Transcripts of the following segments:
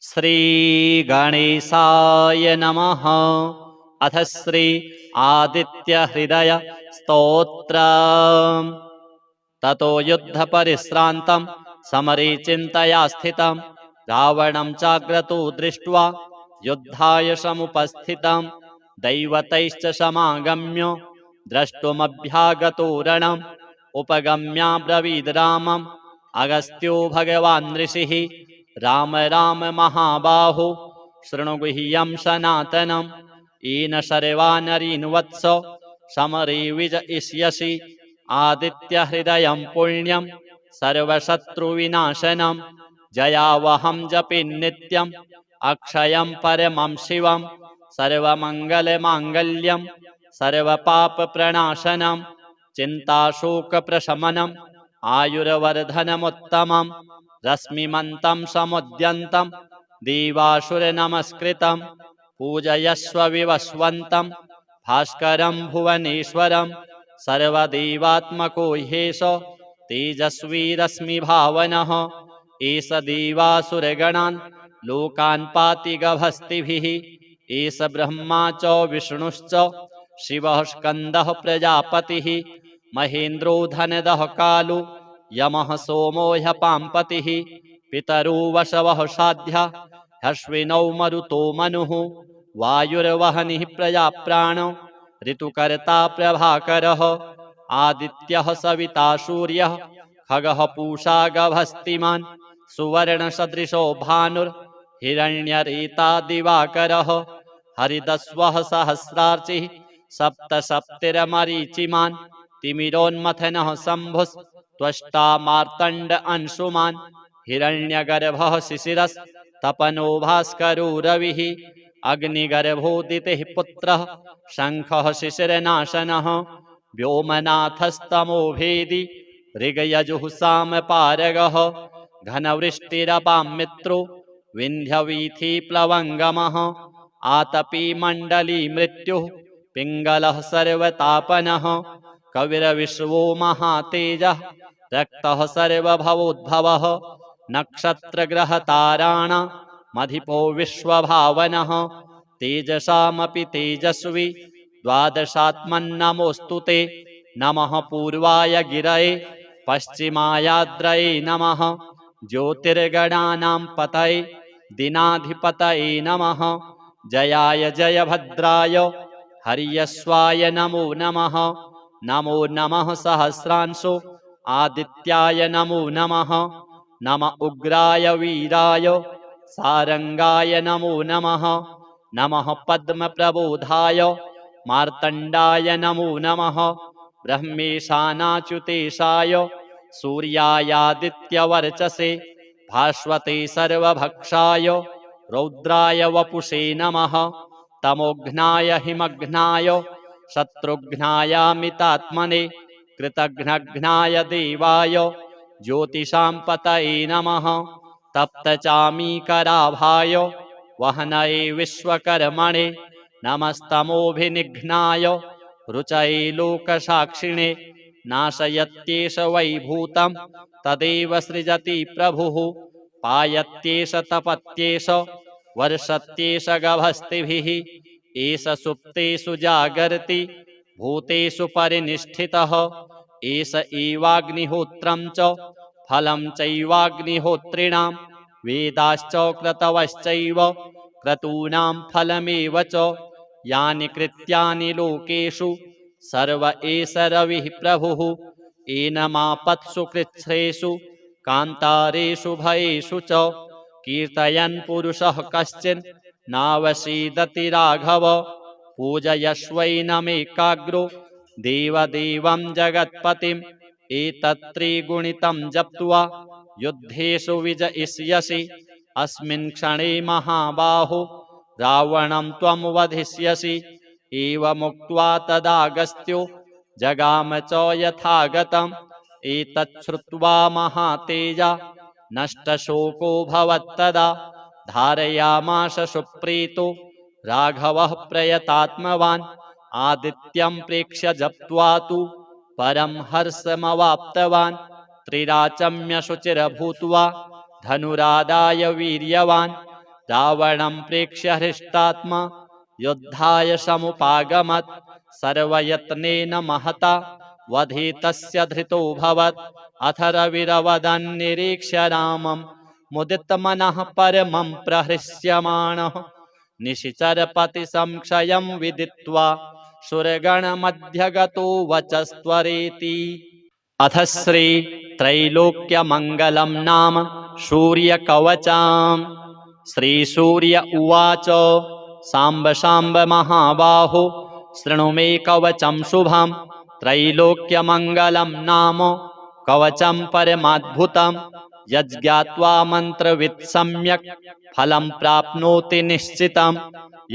श्री गणेशाय नमः। अथ श्री आदित्य हृदय स्तोत्र। ततो युद्ध परिश्रान्तं समरे चिन्तया स्थितं रावणं चाग्रतो दृष्ट्वा युद्धाय समुपस्थितं दैवतैश्च समागम्य द्रष्टुमभ्यागतो रणम् उपगम्याब्रवीद् रामम् अगस्त्यो भगवान् ऋषिः राम राम महाबाहो शृणु गुह्यं सनातनम् येन सर्वानरीन् वत्स समरे विजयिष्यसि आदित्य हृदयं पुण्यं सर्वशत्रुविनाशनं जयावहं जपे नित्यम् अक्षयं परमं शिवं सर्वमङ्गलमाङ्गल्यं सर्वपापप्रणाशनं चिन्ताशोकप्रशमनम् आयुर्वर्धनमुत्तमं रश्मिमन्तं समुद्यन्तं देवासुरनमस्कृतं पूजयस्व विवस्वन्तं भास्करं भुवनेश्वरं सर्वदेवात्मको ह्येष तेजस्वी रश्मिभावनः एष देवासुरगणान् लोकान् पाति गभस्तिभिः एष ब्रह्मा च विष्णुश्च शिवः स्कन्दः प्रजापतिः महेन्द्रो धनदः कालो यमः सोमो ह्यपाम्पतिः पितरो वसवः साध्या ह्यश्विनौ मरुतो मनुः वायुर्वहनिः प्रजाप्राणो ऋतुकर्ता प्रभाकरः आदित्यः सविता सूर्यः खगः पूषा गभस्तिमान् सुवर्णसदृशो भानुर्हिरण्यरेता दिवाकरः हरिदस्वः सहस्रार्चिः सप्तसप्तिर्मरीचिमान् तिमिरोन्मथनः शम्भुस्त्वष्टा मार्तण्ड अंशुमान् हिरण्यगर्भः शिशिरस्तपनो भास्करो रविः अग्निगर्भोदितिः पुत्रः शङ्खः शिशिरनाशनः व्योमनाथस्तमो भेदी ऋगयजुः सामपारगः घनवृष्टिरपां मित्रो विन्ध्यवीथिप्लवङ्गमः आतपी मण्डली मृत्युः पिङ्गलः सर्वतापनः कविर्विश्वो महातेजः रक्तः सर्वभवोद्भवः नक्षत्रग्रहताराणामधिपो विश्वभावनः तेजसामपि तेजस्वी द्वादशात्मन्नमोऽस्तु ते नमः पूर्वाय गिरये पश्चिमायाद्रये नमः ज्योतिर्गणानां पतये दिनाधिपतये नमः जयाय जयभद्राय हर्यश्वाय नमो नमः नमो नमः सहस्रांशो आदित्याय नमो नमः नम उग्राय वीराय सारंगाय नमो नमः नमः पद्मप्रबोधाय मार्तण्डाय नमो नमः ब्रह्मेशानाच्युतेशाय सूर्यायादित्यवर्चसे भास्वते सर्वभक्षाय रौद्राय वपुषे नमः तमोघ्नाय हिमघ्नाय शत्रुघ्नायामितात्मने कृतघ्नघ्नाय देवाय ज्योतिषां पतये नमः तप्तचामीकराभाय वहनये विश्वकर्मणे नमस्तमोभिनिघ्नाय रुचये लोकसाक्षिणे नाशयत्येष वैभूतं तदेव सृजति प्रभुः पायत्येष तपत्येष वर्षत्येष गभस्तिभिः एष सुप्तेषु जागर्ति भूतेषु परिनिष्ठितः एष एवाग्निहोत्रं च फलं चैवाग्निहोत्रिणां वेदाश्च क्रतवश्चैव क्रतूनां फलमेव च यानि कृत्यानि लोकेषु सर्व एष रविः प्रभुः एनमापत्सु कृच्छ्रेषु कान्तारेषु भयेषु च कीर्तयन् पुरुषः कश्चिन् नावसीदति राघव पूजयस्वैनमेकाग्रो देवदेवं जगत्पतिम् एतत्त्रिगुणितं जप्त्वा युद्धेषु विजयिष्यसि अस्मिन् क्षणे महाबाहो रावणं त्वं वधिष्यसि एवमुक्त्वा तदागस्त्यो जगाम च यथागतम् एतच्छ्रुत्वा महातेजा नष्टशोको भवत्तदा धारयामास सुप्रीतो राघवः प्रयतात्मवान् आदित्यं प्रेक्ष्य जप्त्वा तु परं हर्षमवाप्तवान् त्रिराचम्य शुचिर्भूत्वा धनुरादाय वीर्यवान् रावणं प्रेक्ष्य हृष्टात्मा युद्धाय समुपागमत् सर्वयत्नेन महता वधितस्य धृतोऽभवत् अथ रविरवदन्निरीक्ष्य रामं मुदितमनः परमं प्रहृष्यमाणः निशिचरपतिसंक्षयं विदित्वा सुरगणमध्यगतो वचस्त्वरेति। अथ श्री त्रैलोक्यमङ्गलं नाम सूर्यकवचम्। श्रीसूर्य उवाच साम्ब साम्ब महाबाहो शृणु मे कवचं शुभं त्रैलोक्यमङ्गलं नाम कवचं परमाद्भुतं यज्ज्ञात्वा मन्त्रवित् सम्यक् फलं प्राप्नोति निश्चितं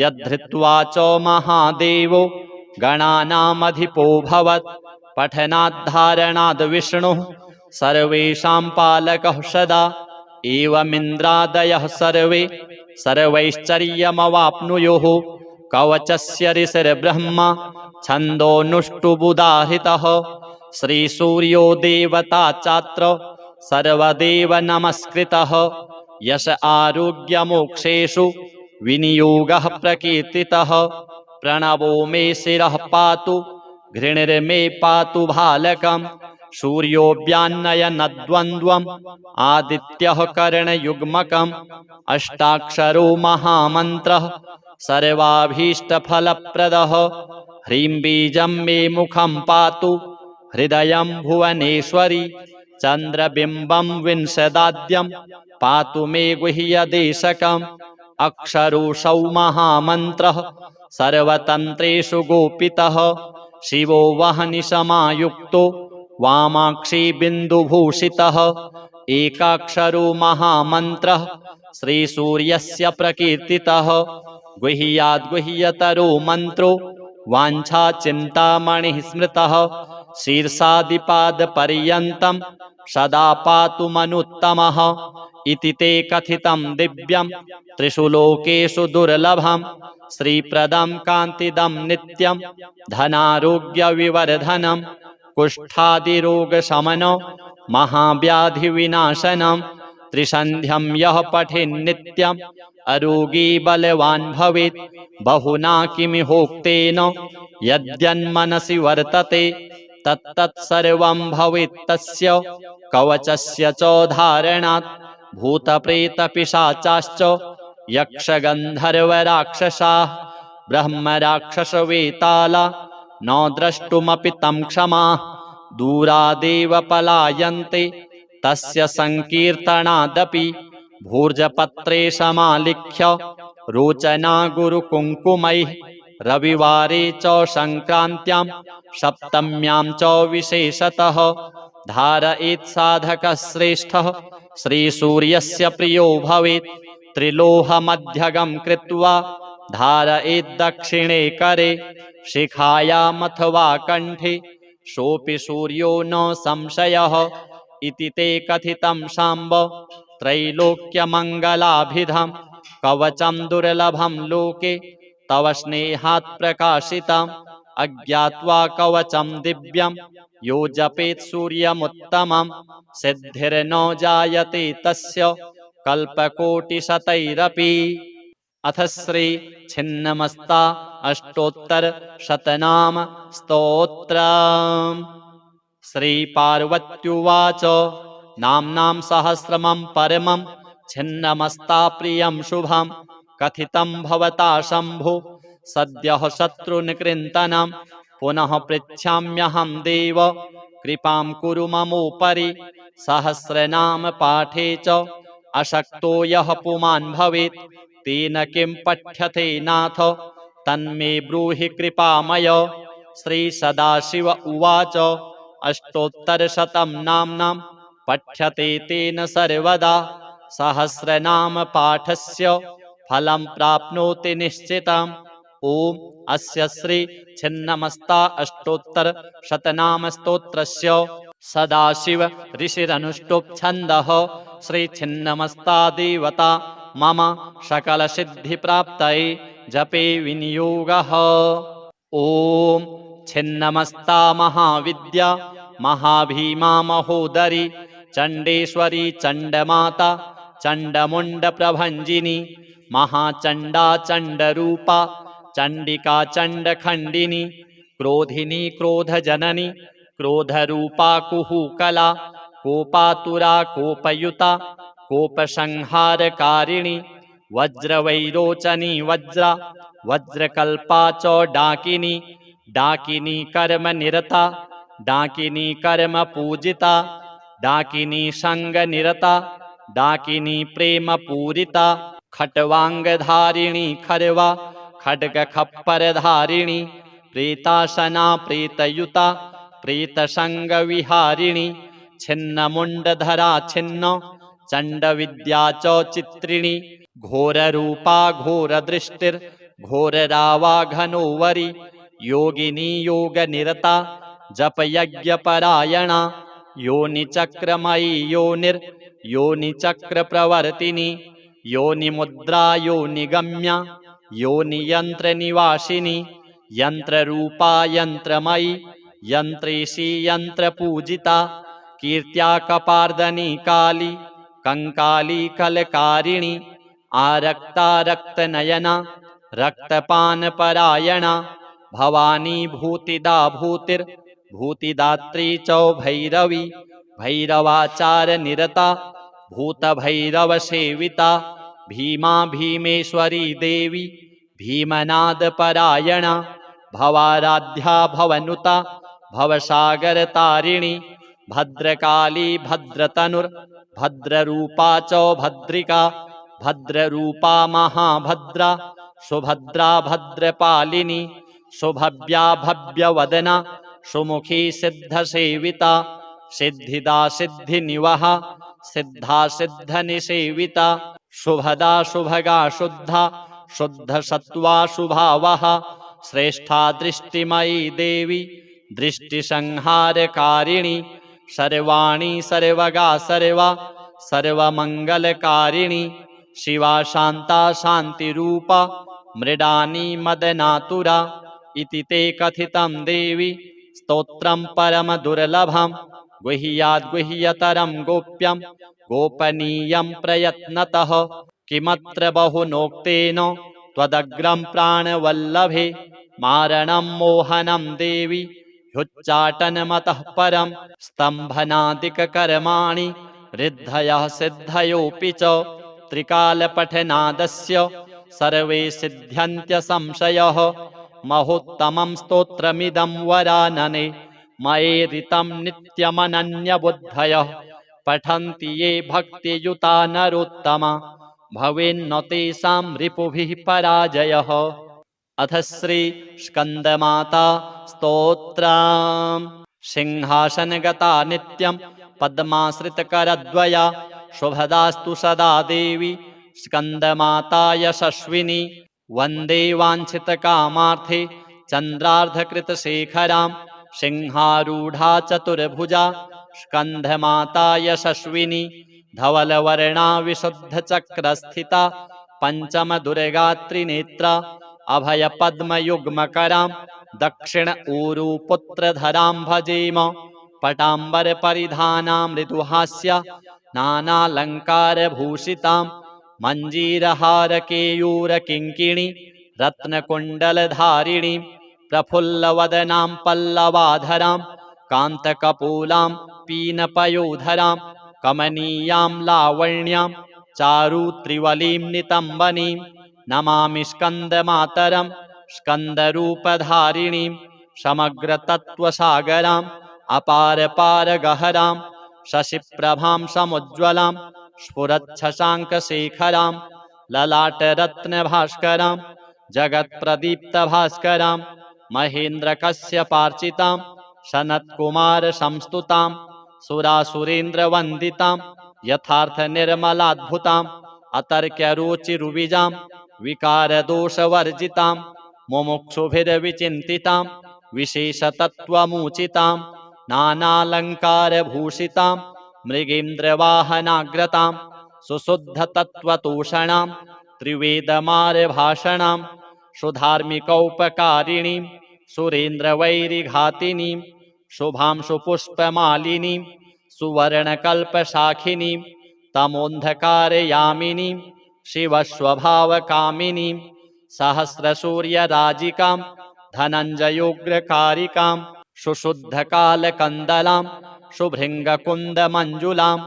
यद्धृत्वा च महादेवो गणानामधिपो भवत् पठनाद्धारणाद् विष्णुः सर्वेषां पालकः सदा एवमिन्द्रादयः सर्वे सर्वैश्चर्यमवाप्नुयुः कवचस्य ऋषिर्ब्रह्मा छन्दोनुष्टुबुदाहृतः श्रीसूर्यो देवता चात्र सर्वदेव नमस्कृतः यश आरोग्यमोक्षेषु विनियोगः प्रकीर्तितः प्रणवो मे शिरः पातु घृणिर्मे पातु भालकम् सूर्योऽव्यान्नयनद्वन्द्वम् आदित्यः करणयुग्मकम् अष्टाक्षरो महामन्त्रः सर्वाभीष्टफलप्रदः ह्रीं बीजं मे मुखं पातु हृदयं भुवनेश्वरी चन्द्रबिम्बं विंशदाद्यं पातु मे गुह्यदेशकम् अक्षरोऽसौ महामन्त्रः सर्वतन्त्रेषु गोपितः शिवो वह्निसमायुक्तो वामाक्षी बिन्दुभूषितः एकाक्षरो महामन्त्रः श्रीसूर्यस्य प्रकीर्तितः गुह्याद्गुह्यतरो मन्त्रो वाञ्छाचिन्तामणिः स्मृतः शीर्षादिपादपर्यन्तं सदा पातु मनुत्तमः इति ते कथितं दिव्यं त्रिषु लोकेषु दुर्लभं श्रीप्रदं कान्तिदं नित्यं धनारोग्यविवर्धनं कुष्ठादिरोगशमनं महाव्याधिविनाशनं त्रिसन्ध्यं यः पठेन्नित्यं अरोगी बलवान् भवेत् बहुना किमिहोक्तेन यद्यन्मनसि वर्तते तत्तत् सर्वं भवेत् तस्य कवचस्य च धारणात् भूतप्रेतपिशाचाश्च यक्षगन्धर्वराक्षसाः ब्रह्मराक्षसवेताला न द्रष्टुमपि तं क्षमाः दूरादेव पलायन्ते तस्य संकीर्तनादपि भूर्जपत्रे समालिख्य रोचना गुरुकुङ्कुमैः रविवारे च संक्रान्त्यां सप्तम्यां च विशेषतः धारयेत् साधकः श्रेष्ठः श्रीसूर्यस्य प्रियो भवेत् त्रिलोहमध्यगं कृत्वा धारयेत् दक्षिणे करे शिखायामथवा कण्ठे सोऽपि सूर्यो न संशयः इति ते कथितं साम्ब त्रैलोक्यमङ्गलाभिधं कवचं दुर्लभं लोके तव स्नेहात् प्रकाशितम् अज्ञात्वा कवचं दिव्यं यो जपेत् सूर्यमुत्तमं सिद्धिर्न जायते तस्य कल्पकोटिशतैरपि। अथ श्री छिन्नमस्ता अष्टोत्तरशतनाम स्तोत्रम्। श्रीपार्वत्युवाच नाम्नां सहस्रमं परमं छिन्नमस्ता प्रियं शुभं कथितं भवता शम्भो सद्यः शत्रुनिकृन्तनं पुनः पृच्छाम्यहं देव कृपां कुरु ममोपरि सहस्रनाम पाठे च अशक्तो यः पुमान् भवेत् तेन किं पठ्यते नाथ तन्मे ब्रूहि कृपामय। श्रीसदाशिव उवाच अष्टोत्तरशतं नाम्नां पठ्यते तेन सर्वदा सहस्रनाम पाठस्य फलं प्राप्नोति निश्चितम्। ओम अस्य श्री छिन्नमस्ता अष्टोत्तरशतनाम स्तोत्रस्य सदाशिव ऋषिरनुष्टुप् छन्दः श्री छिन्नमस्ता देवता मम सकलसिद्धिप्राप्तये जपे विनियोगः। ओम छिन्नमस्ता महाविद्या महाभीमा महोदरी चण्डेश्वरी चण्डमाता चण्डमुण्डप्रभञ्जिनी महाचण्डा चण्डरूपा चण्डिका चण्डखण्डिनी क्रोधिनी क्रोधजननी क्रोधरूपा कुहूकला कोपातुरा कोपयुता कोपसंहारकारिणी वज्रवैरोचनी वज्रा वज्रकल्पा च डाकिनी डाकिनी कर्म निरता डाकिनी कर्म पूजिता डाकिनी संग निरता डाकिनी प्रेम पूरिता खट्वांगधारिणी खरवा खड्ग खप्पर धारिणी प्रेतासना प्रेतयुता प्रेतसंग विहारिणी छिन्न मुंडधरा छिन्न चंड विद्या च चित्रिणी घोर रूपा घोर दृष्टिर घोर रावा घनोवरी योगिनी योग निरता जप यज्ञ परायणा योनि चक्रमयी योनिर योनि चक्र प्रवर्तिनी योनि मुद्रा योनि गम्या योनि यंत्र निवासिनी यंत्र रूपा यंत्रमयी यंत्रेशी यंत्र पूजिता कीर्त्या कपार्दनी काली कंकाली कलकारिणी आरक्ता रक्तनयना रक्तपान परायणा भवानी भूतिदा भूतिर भूतिदात्री चौ भैरवी भैरवाचार निरता भूत भैरव सेविता भीमा भीमेश्वरी देवी भीमनाद परायणा भवाराध्या भवनुता भवसागर तारिणी भद्रकाली भद्रतनुर भद्ररूपा च भद्रिका भद्ररूपा महाभद्रा सुभद्रा भद्रपालिनी सुभव्या भव्यवदना सुमुखी सिद्धसेविता सिद्धिदा सिद्धिनिवहा सिद्धा सिद्धनिसेविता शुभदा शुभगा शुद्धा शुद्ध सत्वा शुभावहा श्रेष्ठा दृष्टिमयी देवी दृष्टिसंहारकारिणी सर्वाणी सर्वगा सर्वा सर्वमंगलकारिणी शिवा शांता शांतिरूपा मृडानी मदनातुरा इति ते कथितं देवी स्तोत्रं परम दुर्लभं गुह्याद्गुह्यतरं गोप्यं गोपनीयं प्रयत्नतः किमत्र बहुनोक्तेन त्वदग्रं प्राणवल्लभे मारणं मोहनं देवी ह्युच्चाटनमतः परं स्तम्भनादिककर्माणि रिद्धयः सिद्धयोऽपि च त्रिकालपठनादस्य सर्वे सिद्ध्यन्त्यसंशयः महोत्तमं स्तोत्रमिदं वरानने मयेरितं नित्यमनन्यबुद्धयः पठन्ति ये भक्तियुता नरोत्तमा भवेन्न तेषां रिपुभिः पराजयः। अथ श्री स्कंदमाता स्तोत्रम्। सिंहासनगता नित्यं पद्माश्रितकरद्वया शुभदास्तु सदा देवी स्कंदमाता यशस्विनी वंदे वाञ्छितकामार्थे चन्द्रार्धकृतशेखरां सिंहारूढ़ा चतुर्भुजा स्कंधमाता यशस्विनी धवलवर्णा विशुद्धचक्रस्थिता पंचम दुर्गा त्रिनेत्रा अभय पद्मयुग्मकरां दक्षिण ऊरु पुत्रधरां भजेम पटाम्बर परिधानां मृदुहास्या नानालंकारभूषितां मंजीरहार केयूर किंकिणी रत्नकुंडलधारिणी प्रफुल्लवदनां पल्लवाधरां कांतकपूलां पीनपयोधरां कमनीयां लावण्यां चारु त्रिवलीं नितंबनीं नमामि स्कंदमातरं स्कंदरूपधारिणीं समग्रतत्त्वसागरां अपारपारगहरां शशिप्रभां समुज्ज्वलां स्फुरच्छशाङ्कशेखरां ललाटरत्नभास्करां जगत्प्रदीप्तभास्करां महेन्द्रकश्यपार्चितां सनत्कुमारसंस्तुतां सुरासुरेन्द्रवन्दितां यथार्थनिर्मलाद्भुतां अतर्क्यरुचिरुविजां विकारदोषवर्जितां मुमुक्षुभिर्विचिन्तितां विशेषतत्त्वमुचितां नानालङ्कारभूषितां मृगेन्द्रवाहनाग्रतां सुशुद्धतत्त्वतोषणां त्रिवेदमार्भाषणां सुधार्मिकौपकारिणीं सुरेन्द्रवैरिघातिनीं शुभां सुपुष्पमालिनीं सुवर्णकल्पशाखिनीं तमोन्धकारयामिनीं शिवस्वभावकामिनीं सहस्रसूर्यराजिकां धनञ्जयोग्रकारिकां सुशुद्धकालकन्दलां शुभृङ्गकुन्दमञ्जुलां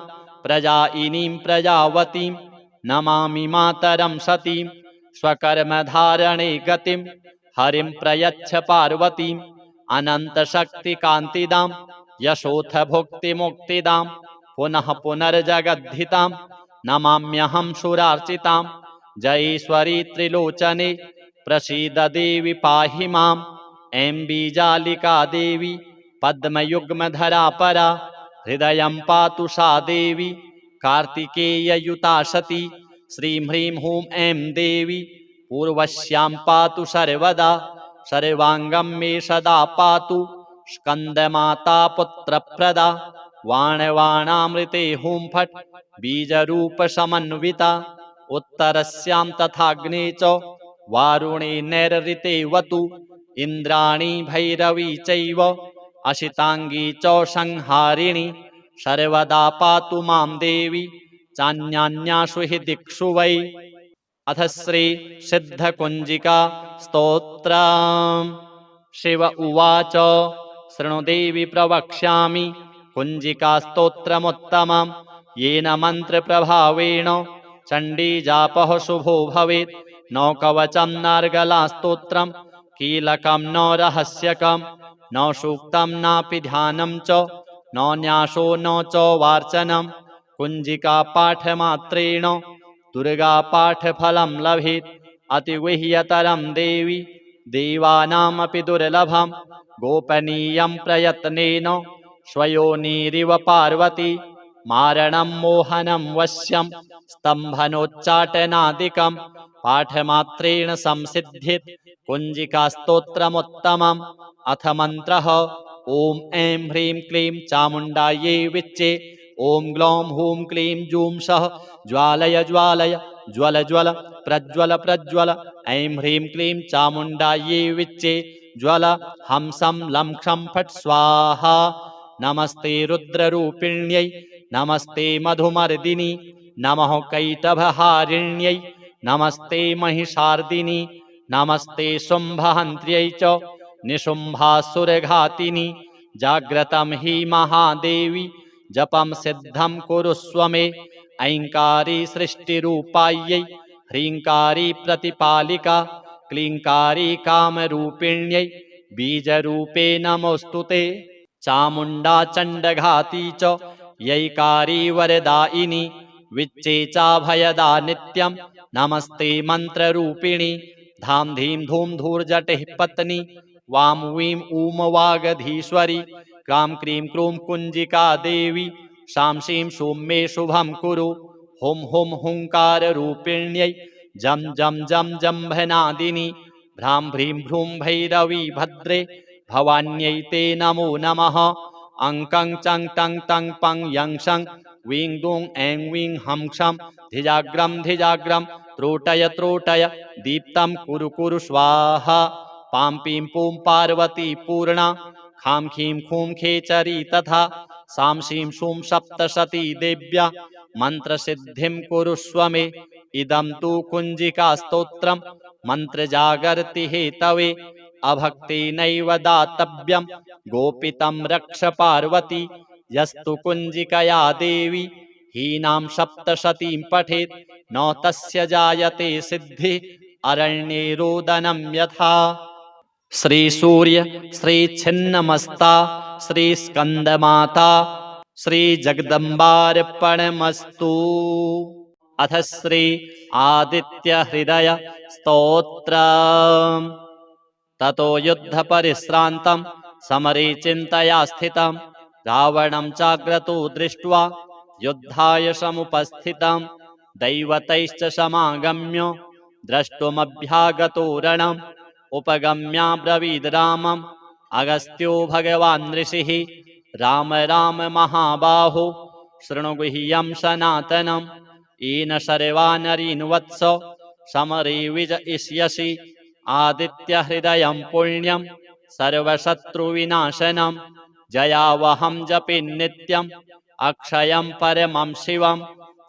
प्रजायिनीं प्रजावतीं नमामि मातरं सतीं स्वकर्मधारणे गतिं हरिं प्रयच्छ पार्वतीम् अनन्तशक्तिकान्तिदां यशोथ भुक्तिमुक्तिदां पुनः पुनर्जगद्धितां नमाम्यहं सुरार्चितां जयेश्वरी त्रिलोचने प्रसीद देवी पाहि माम् ऐं बीजालिका देवी पद्मयुग्मधरा परा हृदयं पातु सा देवी कार्तिकेययुता सती श्रीं ह्रीं हूं ऐं देवी पूर्वस्यां पातु सर्वदा सर्वाङ्गं मे सदा पातु स्कन्दमाता पुत्रप्रदा वाणवाणामृते हुं फट् बीजरूपसमन्विता उत्तरस्यां तथाग्ने च वारुणे नैरृतेवतु इन्द्राणी भैरवी चैव अशिताङ्गी च संहारिणी सर्वदा पातु मां देवी चान्यान्यासु हि दिक्षु वै। अथ श्री सिद्धकुञ्जिका स्तोत्रम्। शिव उवाच शृणु देवी प्रवक्ष्यामि कुञ्जिका स्तोत्रमुत्तमं येन मन्त्रप्रभावेण चण्डी जापः शुभो भवेत् न कवचं नार्गला स्तोत्रं कीलकं न रहस्यकं न सूक्तं नापि ध्यानं च न न्यासो न च वार्चनं कुञ्जिका पाठमात्रेण दुर्गा पाठफलं लभेत् अतिगुह्यतरं देवी देवानामपि दुर्लभं गोपनीयं प्रयत्नेन स्वयोनिरिव पार्वती मारणं मोहनं वश्यं स्तम्भनोच्चाटनादिकं पाठमात्रेण संसिद्धित् कुञ्जिकास्तोत्रमुत्तमम्। अथ मन्त्रः ॐ ऐं ह्रीं क्लीं चामुण्डायै विच्चे ॐ ग्लौं हूं क्लीं जूं सः ज्वालय ज्वालय ज्वल ज्वल प्रज्वल प्रज्वल ऐं ह्रीं क्लीं चामुण्डायै विच्चे ज्वल हंसं लं क्षं फट् स्वाहा। नमस्ते रुद्ररूपिण्यै नमस्ते मधुमर्दिनी नमः कैटभहारिण्यै नमस्ते महिषार्दिनी नमस्ते शुम्भहन्त्र्यै च निशुम्भासुरघातिनी जाग्रतं हि महादेवी जपं सिद्धं कुरुस्व मे ऐङ्कारी सृष्टिरूपायै ह्रीङ्कारी प्रतिपालिका क्लीङ्कारी कामरूपिण्यै बीजरूपे नमोऽस्तु ते चामुण्डा चण्डघाती च यैकारी वरदायिनी विच्चे चाभयदा नित्यं नमस्ते मन्त्ररूपिणी धां धीं धूं धूर्जटिः पत्नी वां वीं ऊं वागधीश्वरी क्रां क्रीं क्रूं कुञ्जिका देवी शां शीं शूं मे शुभं कुरु हुं हुं हुङ्काररूपिण्यै जं जं जं जम्भनादिनी भ्रां भ्रीं भ्रूं भैरवी भद्रे भवान्यै ते नमो नमः अङ्कं चं टं तं पं यं शं वीं दूं ऐं वीं हं क्षं धिजाग्रं धिजाग्रं त्रोटय त्रोटय दीप्तं कुरु कुरु स्वाहा पां पीं पूं पार्वती पूर्णा खां खीं खूं खेचरी तथा सां शीं शूं सप्तशती देव्या मन्त्रसिद्धिं कुरुष्व मे इदं तु कुञ्जिकास्तोत्रं मन्त्रजागर्ति हेतवे अभक्तेनैव दातव्यं गोपितं रक्ष पार्वती यस्तु कुञ्जिकया देवी हीनां सप्तशतीं पठेत् न तस्य जायते सिद्धिः अरण्ये रोदनं यथा। श्रीसूर्य श्रीछिन्नमस्ता श्रीस्कन्दमाता श्रीजगदम्बार्पणमस्तु। अथ श्री आदित्यहृदय स्तोत्रम्। ततो युद्धपरिश्रान्तं समरे चिन्तया स्थितं रावणं चाग्रतो दृष्ट्वा युद्धाय समुपस्थितं दैवतैश्च समागम्य द्रष्टुमभ्यागतो रणम् उपगम्याब्रवीद् रामम् अगस्त्यो भगवान् ऋषिः राम राम महाबाहो शृणु गुह्यं सनातनम् येन सर्वानरीन् वत्स समरे विजयिष्यसि आदित्यहृदयं पुण्यं सर्वशत्रुविनाशनं जयावहं जपे नित्यम् अक्षयं परमं शिवं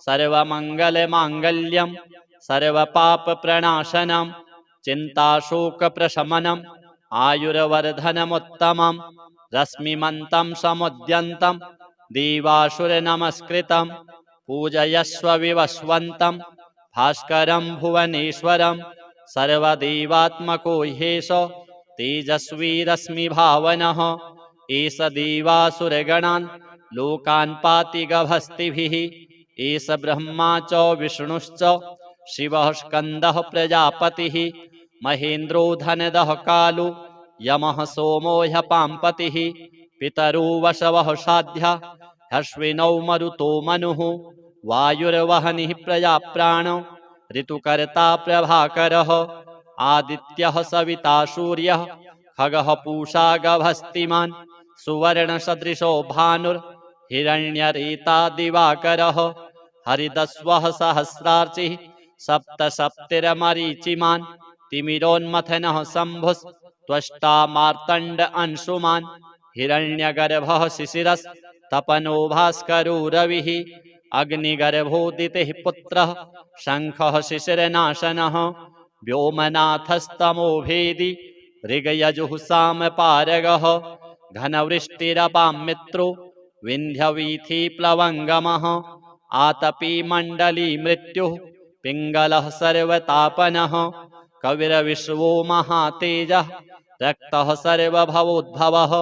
सर्वमङ्गलमाङ्गल्यं सर्वपापप्रणाशनं चिन्ताशोकप्रशमनम् आयुर्वर्धनमुत्तमं रश्मिमन्तं समुद्यन्तं देवासुरनमस्कृतं पूजयस्व विवस्वन्तं भास्करं भुवनेश्वरं सर्वदेवात्मको ह्येष तेजस्वी रश्मिभावनः एष देवासुरगणान् लोकान् पाति गभस्तिभिः एष ब्रह्मा च विष्णुश्च शिवः स्कन्दः प्रजापतिः महेन्द्रो धनदः कालो यमः सोमो ह्यपाम्पतिः पितरो वसवः साध्या ह्यश्विनौ मरुतो मनुः वायुर्वहनिः प्रजाप्राणो ऋतुकर्ता प्रभाकरः आदित्यः सविता सूर्यः खगः पूषा गभस्तिमान् सुवर्णसदृशो भानुर्हिरण्यरेता दिवाकरः हरिदस्वः सहस्रार्चिः सप्तसप्तिर्मरीचिमान् तिमिरोन्मथनः शम्भुस्त्वष्टा मार्तण्ड अंशुमान् हिरण्यगर्भः शिशिरस्तपनो भास्करो रविः अग्निगर्भोदितिः पुत्रः शङ्खः शिशिरनाशनः व्योमनाथस्तमो भेदी ऋगयजुः सामपारगः घनवृष्टिरपां मित्रो विन्ध्यवीथिप्लवङ्गमः आतपी मण्डली मृत्युः पिङ्गलः सर्वतापनः कविर्विश्वो महातेजः रक्तः सर्वभवोद्भवः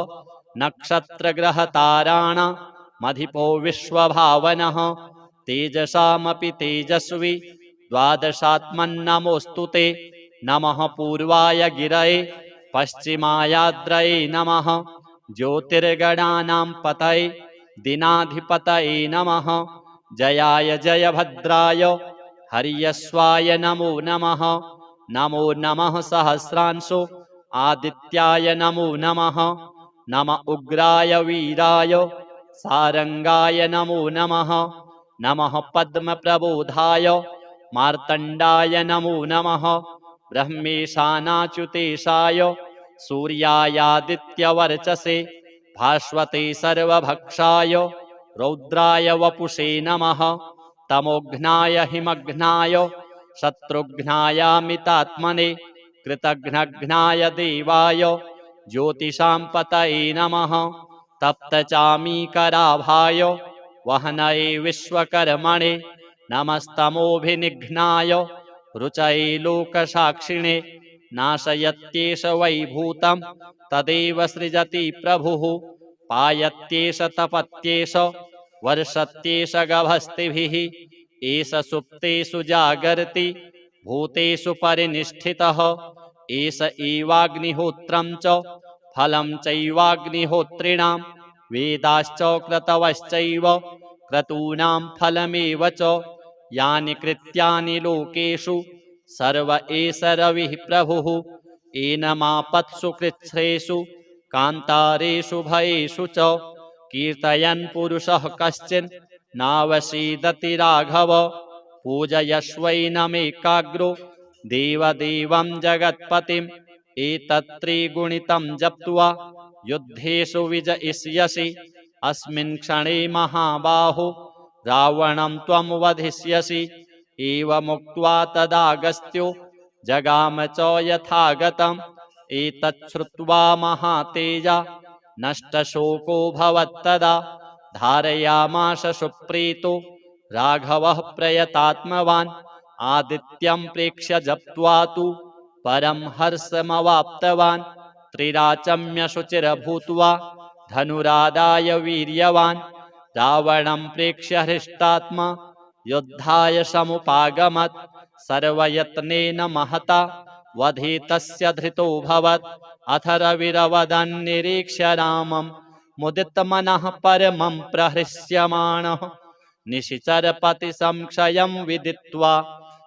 नक्षत्रग्रहताराणामधिपो विश्वभावनः तेजसामपि तेजस्वी द्वादशात्मन्नमोऽस्तु ते नमः पूर्वाय गिरये पश्चिमायाद्रये नमः ज्योतिर्गणानां पतये दिनाधिपतये नमः जयाय जयभद्राय हर्यश्वाय नमो नमः नमो नमः सहस्रांशो आदित्याय नमो नमः नम उग्राय वीराय सारंगाय नमो नमः नमः पद्मप्रबोधाय मार्तण्डाय नमो नमः ब्रह्मेशानाच्युतेशाय सूर्यायादित्यवर्चसे भास्वते सर्वभक्षाय रौद्राय वपुषे नमः तमोघ्नाय हिमघ्नाय शत्रुघ्नायामितात्मने कृतघ्नघ्नाय देवाय ज्योतिषां पतये नमः तप्तचामीकराभाय वहनये विश्वकर्मणे नमस्तमोभिनिघ्नाय रुचये लोकसाक्षिणे नाशयत्येष वैभूतं तदेव सृजति प्रभुः पायत्येष तपत्येष वर्षत्येष गभस्तिभिः एष सुप्तेषु जागर्ति भूतेषु परिनिष्ठितः एष एवाग्निहोत्रं च फलं चैवाग्निहोत्रिणां वेदाश्च क्रतवश्चैव क्रतूनां फलमेव च यानि कृत्यानि लोकेषु सर्व एष रविः प्रभुः एनमापत्सु कृच्छ्रेषु कान्तारेषु भयेषु च कीर्तयन् पुरुषः कश्चिन् नावसीदति राघव पूजयस्वैनमेकाग्रो देवदेवं जगत्पतिम् एतत्त्रिगुणितं जप्त्वा युद्धेषु विजयिष्यसि अस्मिन् क्षणे महाबाहो रावणं त्वं वधिष्यसि एवमुक्त्वा तदागस्त्यो जगाम च यथागतम् एतच्छ्रुत्वा महातेजा नष्टशोको भवत्तदा धारयामास सुप्रीतो राघवः प्रयतात्मवान् आदित्यं प्रेक्ष्य जप्त्वा तु परं हर्षमवाप्तवान् त्रिराचम्य शुचिर्भूत्वा धनुरादाय वीर्यवान् रावणं प्रेक्ष्य हृष्टात्मा युद्धाय समुपागमत् सर्वयत्नेन महता वधितस्य धृतोऽभवत् अथ रविरवदन्निरीक्ष्य रामं मुदितमनः परमं प्रहृष्यमाणः निशिचरपतिसंक्षयं विदित्वा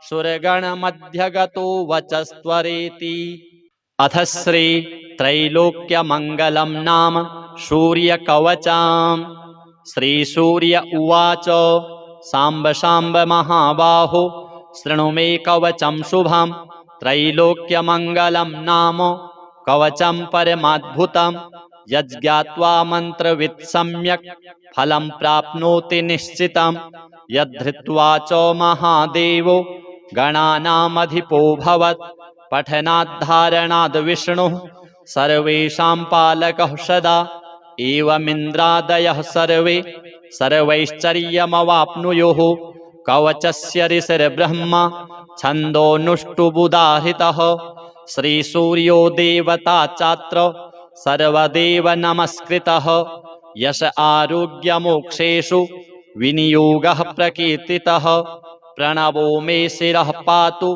सुरगणमध्यगतो वचस्त्वरेति। अथ श्री त्रैलोक्यमङ्गलं नाम सूर्यकवचम्। श्रीसूर्य उवाच साम्ब साम्ब महाबाहो शृणु मे कवचं शुभं त्रैलोक्यमङ्गलं नाम कवचं परमाद्भुतं यज्ज्ञात्वा मन्त्रवित् सम्यक् फलं प्राप्नोति निश्चितं यद्धृत्वा च महादेवो गणानामधिपो भवत् पठनाद्धारणाद् विष्णुः सर्वेषां पालकः सदा एवमिन्द्रादयः सर्वे सर्वैश्चर्यमवाप्नुयुः कवचस्य ऋषिर्ब्रह्मा छन्दोनुष्टुबुधाहृतः श्रीसूर्यो देवता चात्र सर्वदेव नमस्कृतः यश आरोग्यमोक्षेषु विनियोगः प्रकीर्तितः प्रणवो मे शिरः पातु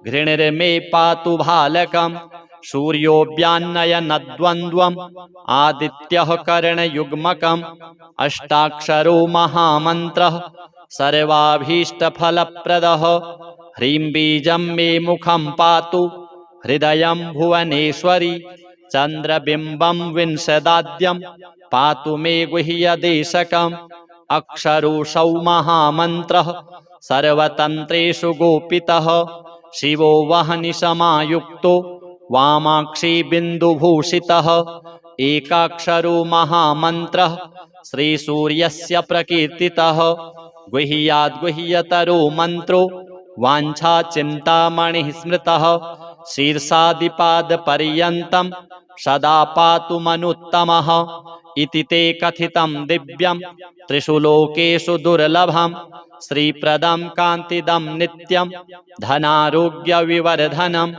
घृणिर्मे पातु भालकम् सूर्योऽव्यान्नयनद्वन्द्वम् आदित्यः करणयुग्मकम् अष्टाक्षरो महामन्त्रः सर्वाभीष्टफलप्रदः ह्रीं बीजं मे मुखं पातु हृदयं भुवनेश्वरी चन्द्रबिम्बं विंशदाद्यं पातु मे गुह्यदेशकम् अक्षरोऽसौ महामन्त्रः सर्वतन्त्रेषु गोपितः शिवो वह्निसमायुक्तो वामाक्षी बिन्दुभूषितः एकाक्षरो महामन्त्रः श्रीसूर्यस्य प्रकीर्तितः गुह्याद्गुह्यतरो मन्त्रो वाञ्छाचिन्तामणिः स्मृतः शीर्षादिपादपर्यन्तं सदा पातु मनुत्तमः इति ते कथितं दिव्यं त्रिषु लोकेषु दुर्लभं श्रीप्रदं कान्तिदं नित्यं धनारोग्यविवर्धनं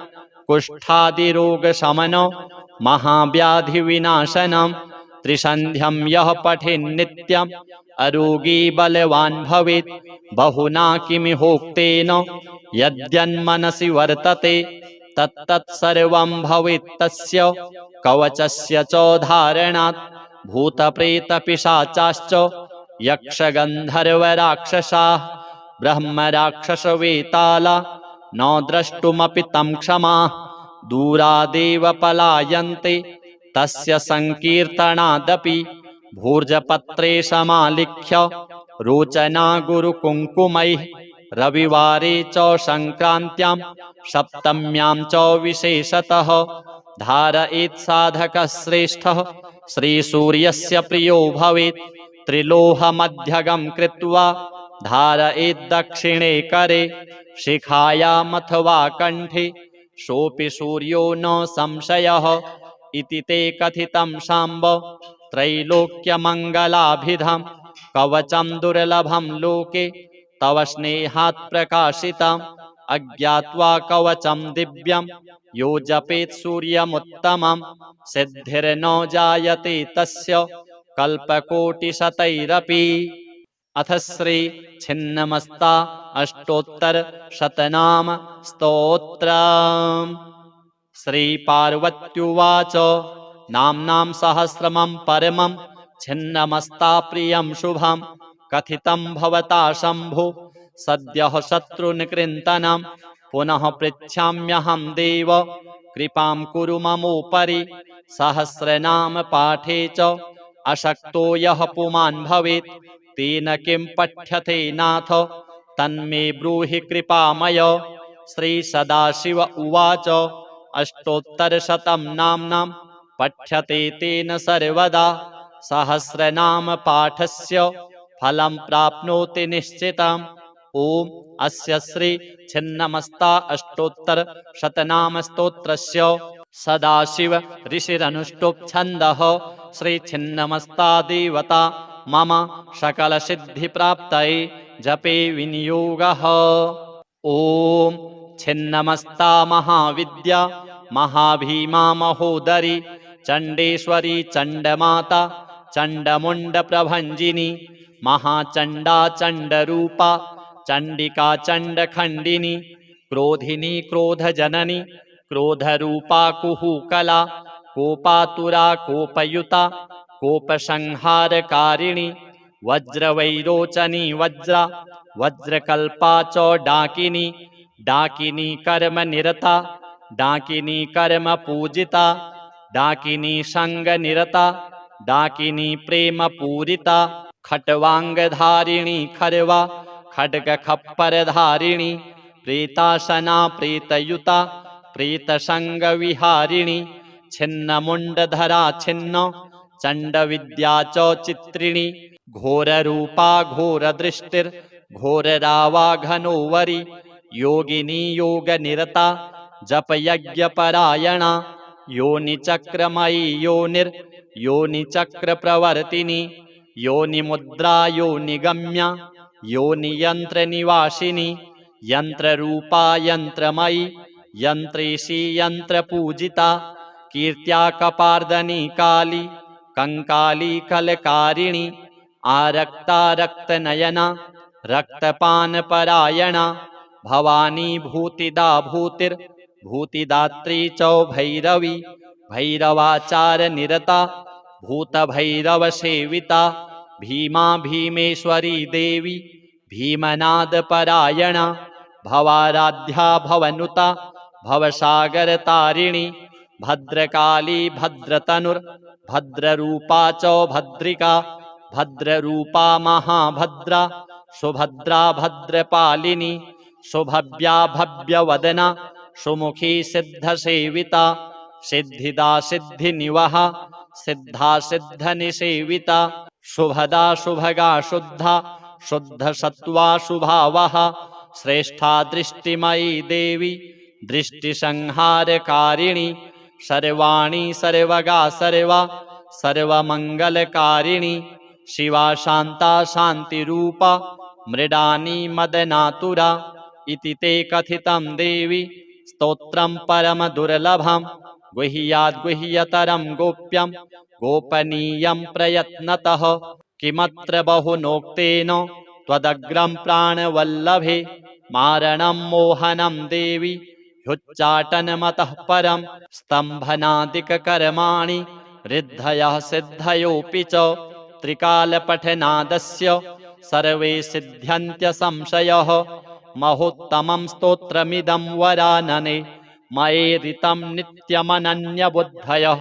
कुष्ठादिरोगशमनं महाव्याधिविनाशनं त्रिसन्ध्यं यः पठेन्नित्यम् अरोगी बलवान् भवेत् बहुना किमिहोक्तेन यद्यन्मनसि वर्तते तत्तत् सर्वं भवेत् तस्य कवचस्य च धारणात् भूतप्रेतपिशाचाश्च यक्षगन्धर्वराक्षसाः ब्रह्मराक्षसवेताला न द्रष्टुमपि तं क्षमाः दूरादेव पलायन्ते तस्य संकीर्तनादपि भूर्जपत्रे समालिख्य रोचना गुरुकुङ्कुमैः रविवारे च संक्रान्त्यां सप्तम्यां च विशेषतः धारयेत् साधकः श्रेष्ठः श्रीसूर्यस्य प्रियो भवेत् त्रिलोहमध्यगं कृत्वा धारयेत् दक्षिणे करे शिखायामथवा कण्ठे सोऽपि सूर्यो न संशयः इति ते कथितं साम्ब त्रैलोक्यमङ्गलाभिधं कवचं दुर्लभं लोके तव स्नेहात् प्रकाशितम् अज्ञात्वा कवचं दिव्यं यो जपेत् सूर्यमुत्तमं सिद्धिर्न जायते तस्य कल्पकोटिशतैरपि। अथ श्री छिन्नमस्ता अष्टोत्तर शतनाम स्तोत्रम्। श्री पार्वत्युवाच नाम्नां सहस्रमं परमं छिन्नमस्ता प्रियं शुभं कथितं भवता शम्भो सद्यः शत्रुनिकृन्तनं पुनः पृच्छाम्यहं देव कृपां कुरु ममोपरि सहस्रनाम पाठे च अशक्तो यः पुमान् भवेत् तेन किं पठ्यते नाथ तन्मे ब्रूहि कृपामय। श्री सदाशिव उवाच अष्टोत्तरशतं नाम्नां पठ्यते तेन सर्वदा सहस्रनाम पाठस्य फलं प्राप्नोति निश्चितम्। ओम अस्य श्री छिन्नमस्ता अष्टोत्तर शतनाम स्तोत्रस्य सदाशिव ऋषिरनुष्टुप् छन्दः श्री छिन्नमस्ता देवता मम सकल सिद्धि प्राप्तये जपे विनियोगः। ओम छिन्नमस्ता महाविद्या महाभीमा महोदरी चंडेश्वरी चंडमाता चंडमुंड प्रभंजिनी महाचंडा चंडरूपा चंडिका चंडखंडिनी क्रोधिनी क्रोधजननी क्रोधरूपा कुहूकला कोपातुरा कोपयुता कोपसंहारकारिणी वज्रवैरोचनी वज्रा वज्रकल्पा च डाकिनी डाकिनी कर्म निरता डाकिनी कर्म पूजिता डाकिनी संग निरता डाकिनी प्रेम पूरिता खट्वांगधारिणी खरवा खड्ग खप्पर धारिणी प्रेतासना प्रेतयुता प्रेतसंग विहारिणी छिन्न मुंडधरा छिन्न चंड विद्या च चित्रिणी घोर रूपा घोर दृष्टिर घोर रावा घनोवरी योगिनी योगनिरता जपयज्ञपरायणा योनिचक्रमयी योनिचक्रप्रवर्तिनी योनिमुद्रा योनिगम्या योनियन्त्रनिवासिनी यन्त्ररूपा यन्त्रमयी यन्त्रेशी यन्त्रपूजिता कीर्त्या कपार्दनी काली कंकाली कलकारिणी आरक्ता रक्तनयना रक्तपानपरायणा भवानी भूतिदा भूतिर्भूतिदात्री च भैरवी भैरवाचारनिरता भूतभैरवसेविता भीमा भीमेश्वरी देवी भीमनादपरायणा भवाराध्या भवनुता भवसागरतारिणी भद्रकाली भद्रतनुर्भद्ररूपा च भद्रिका भद्ररूपा महाभद्रा सुभद्रा भद्रपालिनी सुभव्या भव्यवदना सुमुखी सिद्धसेविता सिद्धिदा सिद्धिनिवहा सिद्धा सिद्धनिसेविता शुभदा शुभगा शुद्धा शुद्धसत्त्वा शुभावहा श्रेष्ठा दृष्टिमयी देवी दृष्टिसंहारकारिणी सर्वाणी सर्वगा सर्वा सर्वमंगलकारिणी शिवा शांता शांतिरूपा मृडानी मदनातुरा इति ते कथितं देवी स्तोत्रं परम दुर्लभं गुह्याद्गुह्यतरं गोप्यं गोपनीयं प्रयत्नतः किमत्र बहुनोक्तेन त्वदग्रं प्राणवल्लभे मारणं मोहनं देवी ह्युच्चाटनमतः परं स्तम्भनादिककर्माणि रिद्धयः सिद्धयोऽपि च त्रिकालपठनादस्य सर्वे सिद्ध्यन्त्यसंशयः महोत्तमं स्तोत्रमिदं वरानने मयेरितं नित्यमनन्यबुद्धयः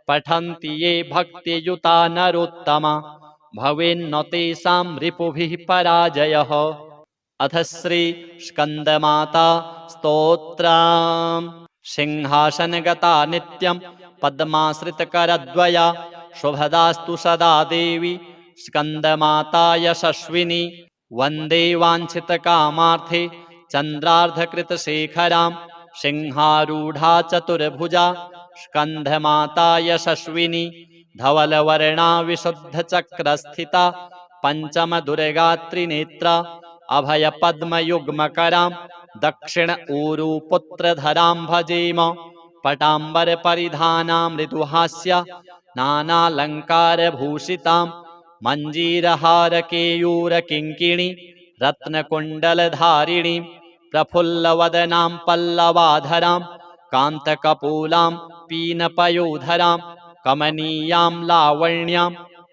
पठन्ति ये भक्तियुता नरोत्तमा भवेन्न तेषां रिपुभिः पराजयः। अथ श्री स्कंदमाता स्तोत्रम्। सिंहासनगता नित्यं पद्माश्रितकरद्वया शुभदास्तु सदा देवी स्कंदमाता यशस्विनी वन्दे वाञ्छितकामार्थे चन्द्रार्धकृतशेखरां सिंहारूढा चतुर्भुजा स्कंधमाता यशस्विनी धवलवर्णा विशुद्धचक्रस्थिता पंचमदुर्गा त्रिनेत्रा अभयपद्मयुग्मकरां दक्षिण ऊरुपुत्रधरां भजेम पटाम्बरपरिधानां मृदुहास्या नानालङ्कारभूषितां मञ्जीरहारकेयूरकिङ्किणी रत्नकुण्डलधारिणीं प्रफुल्लवदनां पल्लवाधरां कान्तकपूलां पीनपयोधरां कमनीयां लावण्यां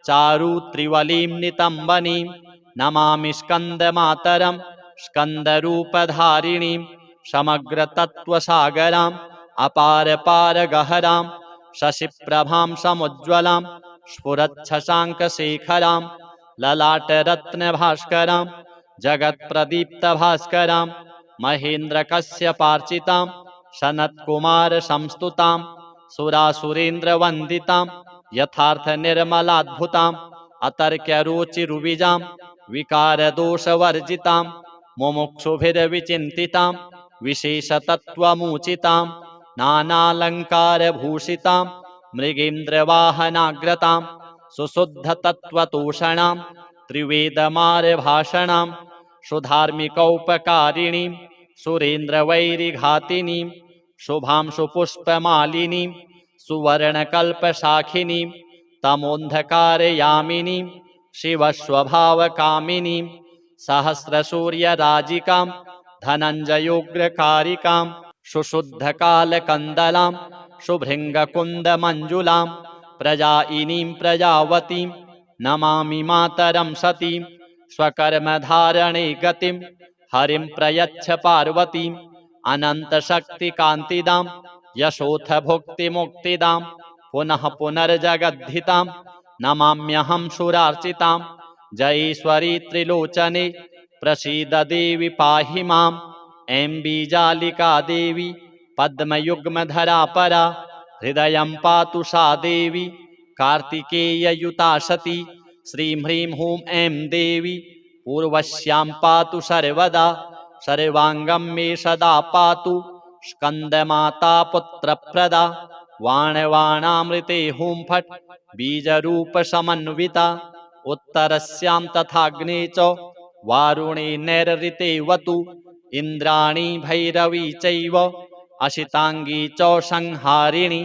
चारुत्रिवलीं नितम्बनीं नमामि स्कन्दमातरं स्कन्दरूपधारिणीं समग्रतत्त्वसागरां अपारपारगहरां शशिप्रभां समुज्ज्वलां स्फुरच्छशाङ्कशेखरां ललाटरत्नभास्करां जगत्प्रदीप्तभास्करां महेन्द्रकश्यपार्चितां सनत्कुमारसंस्तुतां सुरासुरेन्द्रवन्दितां यथार्थनिर्मलाद्भुतां अतर्क्यरुचिरुविजां विकारदोषवर्जितां मुमुक्षुभिर्विचिन्तितां विशेषतत्त्वमुचितां नानालङ्कारभूषितां मृगेन्द्रवाहनाग्रतां सुशुद्धतत्त्वतोषणां त्रिवेदमार्भाषणां सुधार्मिकौपकारिणीं सुरेन्द्रवैरिघातिनीं शुभां सुपुष्पमालिनीं सुवर्णकल्पशाखिनीं तमोन्धकारयामिनीं शिवस्वभावकामिनीं सहस्रसूर्यराजिकां धनञ्जयोग्रकारिकां सुशुद्धकालकन्दलां शुभृङ्गकुन्दमञ्जुलां प्रजायिनीं प्रजावतीं नमामि मातरं सतीं स्वकर्मधारणे गतिं हरिं प्रयच्छ पार्वतीं अनन्तशक्तिकान्तिदां यशोथ भुक्तिमुक्तिदां पुनः पुनर्जगद्धितां नमाम्यहं सुरार्चितां जयेश्वरी त्रिलोचने प्रसीद देवी पाहि मां ऐं बीजालिका देवी पद्मयुग्मधरा परा हृदयं पातु सा देवी कार्तिकेययुता सती श्रीं ह्रीं हूं ऐं देवी पूर्वस्यां पातु सर्वदा सर्वांगं मे सदा पातु स्कंदमाता पुत्रप्रदा वाणवाणामृते हुंफट् बीजरूपसमन्विता उत्तरस्यां तथाग्ने च वारुणे नैरृते वतु इन्द्राणी भैरवी चैव अशितांगी च संहारिणी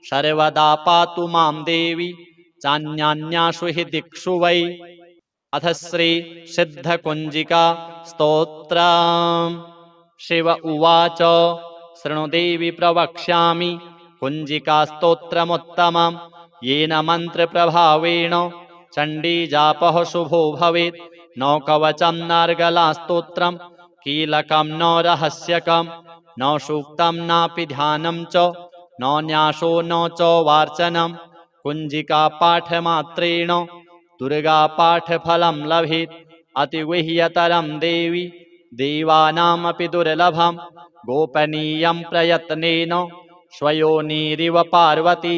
सर्वदा पातु मां देवी चान्यान्यासु हि दिक्षु वै। अथ श्री सिद्धकुंजिका स्तोत्रम्। शिव उवाच शृणु देवी प्रवक्ष्यामि कुंजिका स्तोत्रमुत्तमं येन मन्त्रप्रभावेण चण्डी जापः शुभो भवेत्। न कवचं नार्गला स्तोत्रं कीलकं न रहस्यकं न सूक्तं नापि ध्यानं च न न्यासो न च वार्चनं कुंजिका पाठमात्रेण दुर्गा पाठफलं लभेत्। अतिगुह्यतरं देवी देवानामपि दुर्लभं गोपनीयं प्रयत्नेन स्वयोनिरिव पार्वती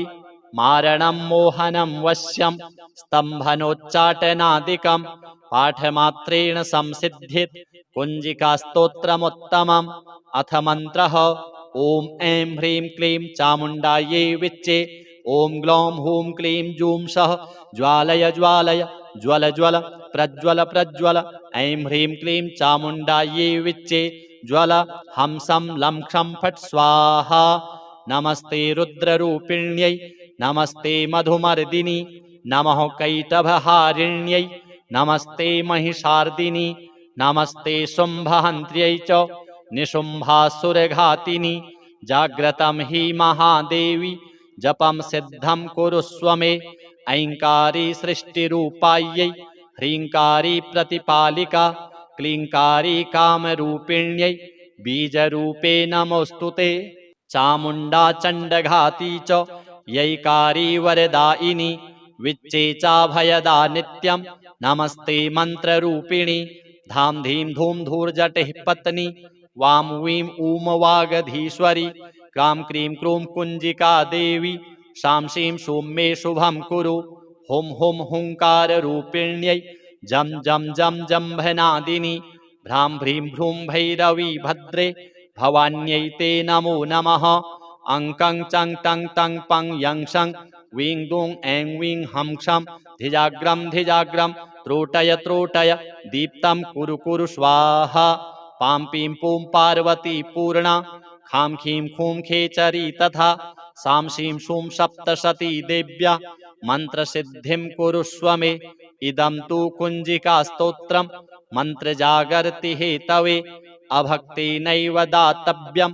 मारणं मोहनं वश्यं स्तम्भनोच्चाटनादिकं पाठमात्रेण संसिद्धित् कुंजिका स्तोत्रमुत्तमम्। अथ मन्त्रः ॐ ऐं ह्रीं क्लीं चामुण्डायै विच्चे ॐ ग्लौं हूं क्लीं जूं सः ज्वालय ज्वालय ज्वल ज्वल प्रज्वल प्रज्वल ऐं ह्रीं क्लीं चामुण्डायै विच्चे ज्वल हंसं लं क्षं फट् स्वाहा। नमस्ते रुद्ररूपिण्यै नमस्ते मधुमर्दिनी नमः कैटभहारिण्यै नमस्ते महिषार्दिनी नमस्ते शुम्भहन्त्र्यै च निशुम्भासुरघातिनी। जाग्रतं हि महादेवी जपं सिद्धं कुरुष्व मे ऐङ्कारी सृष्टिरूपायै ह्रीङ्कारी प्रतिपालिका क्लीङ्कारी कामरूपिण्यै बीजरूपे नमोऽस्तुते। चामुण्डा चण्डघाती च यैकारी वरदायिनी विच्चे चाभयदा नित्यं नमस्ते मन्त्ररूपिणी। धां धीं धूं धूर्जटिः पत्नी वां वीं ऊं वागधीश्वरी क्रां क्रीं क्रूं कुंजिका देवी शां शीं शूं मे शुभं कुरु। हुं हुं हुंकाररूपिण्यै जं जं जं जम्भनादिनी भ्रां भ्रीं भ्रूं भैरवी भद्रे भवान्यै ते नमो नमः। अङ्कं चं टं तं पं यं शं वीं दूं ऐं वीं हं क्षं धिजाग्रं धिजाग्रं त्रोटय त्रोटय दीप्तं कुरु कुरु स्वाहा। पां पीं पूं पार्वती पूर्णा खां खीं खूं खेचरी तथा सां शीं शूं सप्तशती देव्या मन्त्रसिद्धिं कुरुष्व मे। इदं तु कुंजिका स्तोत्रं मन्त्रजागर्ति हेतवे अभक्तेनैव दातव्यं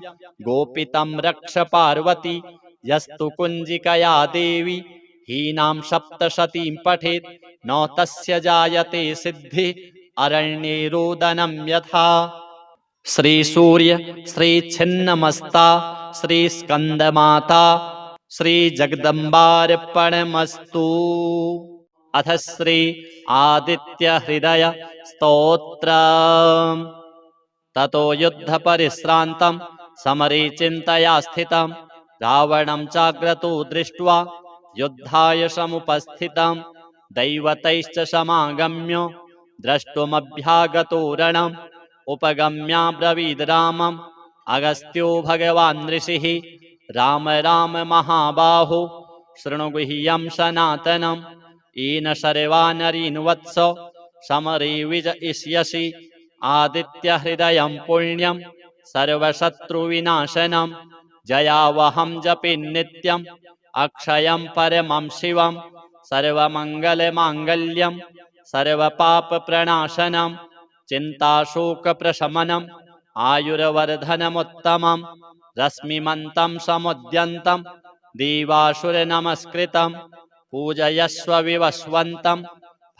गोपितं रक्ष पार्वती। यस्तु कुंजिकया देवी हीनां सप्तशतीं पठेत् न तस्य जायते सिद्धि अरण्ये रोदनं यथा। श्री सूर्य श्री छिन्नमस्ता श्री स्कंदमाता श्री जगदम्बार्पणमस्तु। अथ श्री आदित्य हृदय स्तोत्रम्। ततो युद्ध परिश्रान्तं समरे चिन्तया स्थितं रावणं चाग्रतो दृष्ट्वा युद्धाय समुपस्थितं दैवतैश्च समागम्य द्रष्टुमभ्यागतो रणम् उपगम्याब्रवीद् रामम् अगस्त्यो भगवान् ऋषिः राम राम महाबाहो शृणु गुह्यं सनातनम् येन सर्वानरीन् वत्स समरे विजयिष्यसि आदित्य हृदयं पुण्यं सर्वशत्रुविनाशनं जयावहं जपे नित्यम् अक्षयं परमं शिवं सर्वमङ्गलमाङ्गल्यं सर्वपापप्रणाशनं चिन्ताशोकप्रशमनम् आयुर्वर्धनमुत्तमं रश्मिमन्तं समुद्यन्तं देवासुरनमस्कृतं पूजयस्व विवस्वन्तं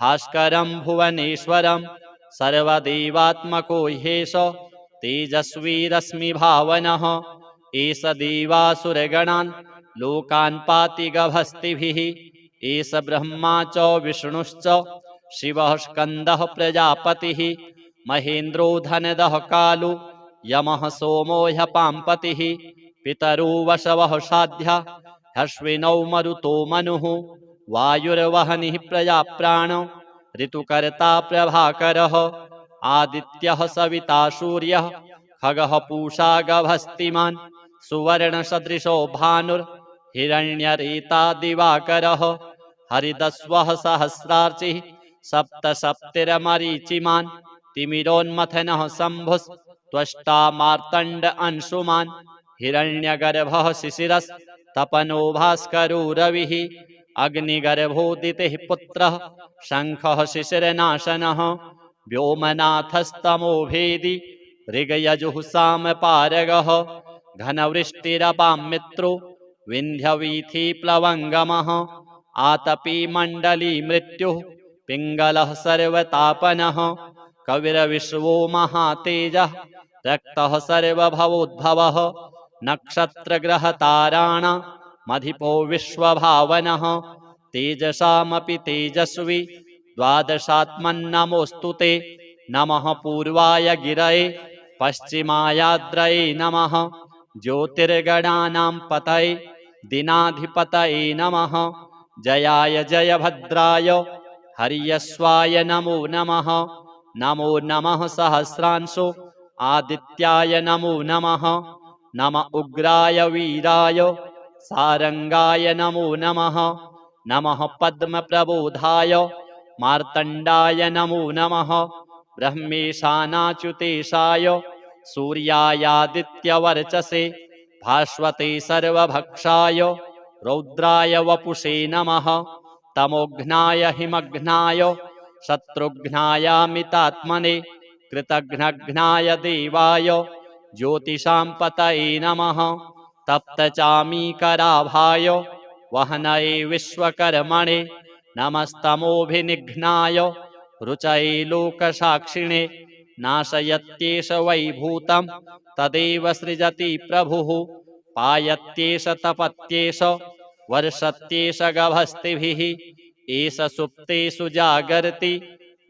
भास्करं भुवनेश्वरं सर्वदेवात्मको ह्येष तेजस्वी रश्मिभावनः एष देवासुरगणान् लोकान् पाति गभस्तिभिः एष ब्रह्मा च विष्णुश्च शिवः स्कन्दः प्रजापतिः महेन्द्रो धनदः कालो यमः सोमो ह्यपाम्पतिः पितरो वसवः साध्या ह्यश्विनौ मरुतो मनुः वायुर्वहनिः प्रजाप्राणो ऋतुकर्ता प्रभाकरः आदित्यः सविता सूर्यः खगः पूषा गभस्तिमान् सुवर्णसदृशो भानुर्हिरण्यरेता दिवाकरः हरिदस्वः सहस्रार्चिः सप्तसप्तिरमरीचिमान् तिमिरोन्मथनः शम्भुस्त्वष्टा मार्तण्ड अंशुमान् हिरण्यगर्भः शिशिरस्तपनो भास्करो रविः अग्निगर्भोदितिः पुत्रः शङ्खः शिशिरनाशनः व्योमनाथस्तमो भेदी ऋगयजुः सामपारगः घनवृष्टिरपां मित्रो विन्ध्यवीथिप्लवङ्गमः आतपी मण्डली मृत्युः पिङ्गलः सर्वतापनः कविर्विश्वो महातेजः रक्तः सर्वभवोद्भवः नक्षत्रग्रहताराणामधिपो विश्वभावनः तेजसामपि तेजस्वी द्वादशात्मन्नमोऽस्तु ते नमः पूर्वाय गिरये पश्चिमायाद्रये नमः ज्योतिर्गणानां पतये दिनाधिपतये नमः जयाय जयभद्राय हर्यश्वाय नमो नमः नमो नमः सहस्रांशो आदित्याय नमो नमः नम उग्राय वीराय सारंगाय नमो नमः नमः पद्मप्रबोधाय मार्तण्डाय नमो नमः ब्रह्मेशानाच्युतेशाय सूर्यायादित्यवर्चसे भास्वते सर्वभक्षाय रौद्राय वपुषे नमः तमोघ्नाय हिमघ्नाय शत्रुघ्नायामितात्मने कृतघ्नघ्नाय देवाय ज्योतिषां पतये नमः तप्तचामीकराभाय वहनये विश्वकर्मणे नमस्तमोभिनिघ्नाय रुचये लोकसाक्षिणे नाशयत्येष वैभूतं तदेव सृजति प्रभुः पायत्येष तपत्येष वर्षत्येष गभस्तिभिः एष सुप्तेषु जागर्ति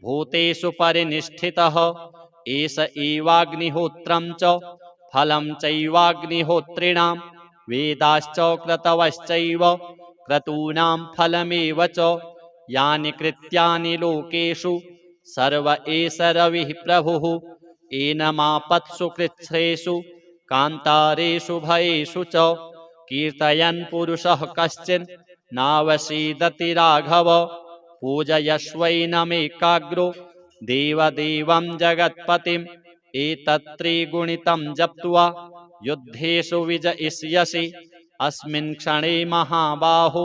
भूतेषु परिनिष्ठितः एष एवाग्निहोत्रं च फलं चैवाग्निहोत्रिणां वेदाश्च क्रतवश्चैव क्रतूनां फलमेव च यानि कृत्यानि लोकेषु सर्व एष रविः प्रभुः एनमापत्सु कृच्छ्रेषु कान्तारेषु भयेषु च कीर्तयन् पुरुषः कश्चिन् नावसीदति राघव पूजयश्वैनमेकाग्रो देवदेवं जगत्पतिम् एतत्त्रिगुणितं जप्त्वा युद्धेषु विजयिष्यसि अस्मिन् क्षणे महाबाहो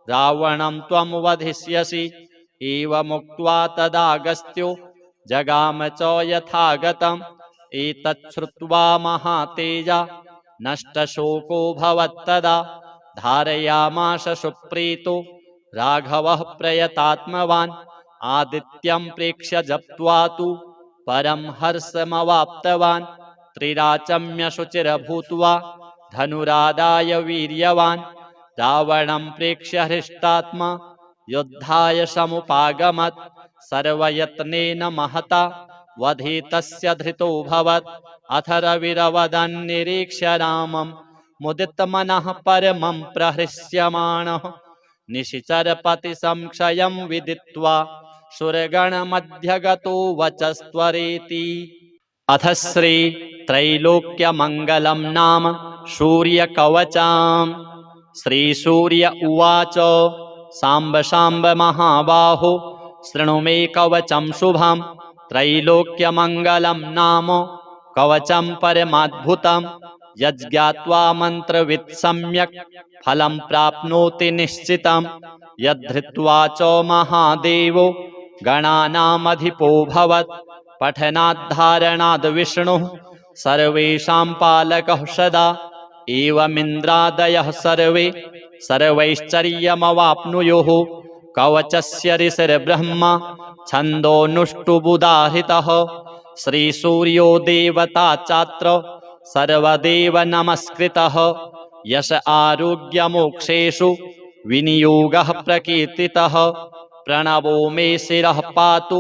रावणं त्वं वधिष्यसि एवमुक्त्वा तदागस्त्यो जगाम च यथागतम् एतच्छ्रुत्वा महातेजा नष्टशोको भवत्तदा धारयामास सुप्रीतो राघवः प्रयतात्मवान् आदित्यं प्रेक्ष्य जप्त्वा तु परं हर्षमवाप्तवान् त्रिराचम्य शुचिर्भूत्वा धनुरादाय वीर्यवान् रावणं प्रेक्ष्य हृष्टात्मा युद्धाय समुपागमत् सर्वयत्नेन महता वधितस्य धृतोऽभवत् अथ रविरवदन्निरीक्ष्य रामं मुदितमनः परमं प्रहृष्यमाणः निशिचरपतिसंक्षयं विदित्वा सुरगणमध्यगतो वचस्त्वरेति। अथ श्री त्रैलोक्यमङ्गलं नाम सूर्यकवचम्। श्रीसूर्य उवाच साम्ब साम्ब महाबाहो शृणु मे कवचं शुभं त्रैलोक्यमङ्गलं नाम कवचं परमाद्भुतं यज्ज्ञात्वा मन्त्रवित् सम्यक् फलं प्राप्नोति निश्चितं यद्धृत्वा च महादेवो गणानामधिपो भवत् पठनाद्धारणाद् विष्णुः सर्वेषां पालकः सदा एवमिन्द्रादयः सर्वे सर्वैश्चर्यमवाप्नुयुः कवचस्य ऋषिर्ब्रह्मा छन्दोनुष्टुबुदाहृतः श्रीसूर्यो देवता चात्र सर्वदेव नमस्कृतः यश आरोग्यमोक्षेषु विनियोगः प्रकीर्तितः प्रणवो मे शिरः पातु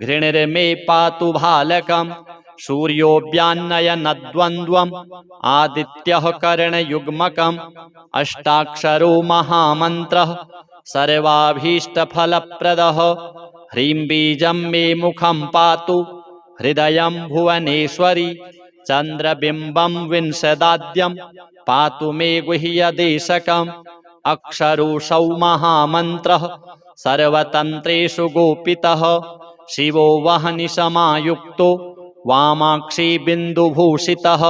घृणिर्मे पातु भालकम् सूर्योऽव्यान्नयनद्वन्द्वम् आदित्यः कर्णयुग्मकम् अष्टाक्षरो महामन्त्रः सर्वाभीष्टफलप्रदः ह्रीं बीजं मे मुखं पातु हृदयं भुवनेश्वरी चन्द्रबिम्बं विंशदाद्यं पातु मे गुह्यदेशकम् अक्षरोऽसौ महामन्त्रः सर्वतन्त्रेषु गोपितः शिवो वह्निसमायुक्तो वामाक्षी बिन्दुभूषितः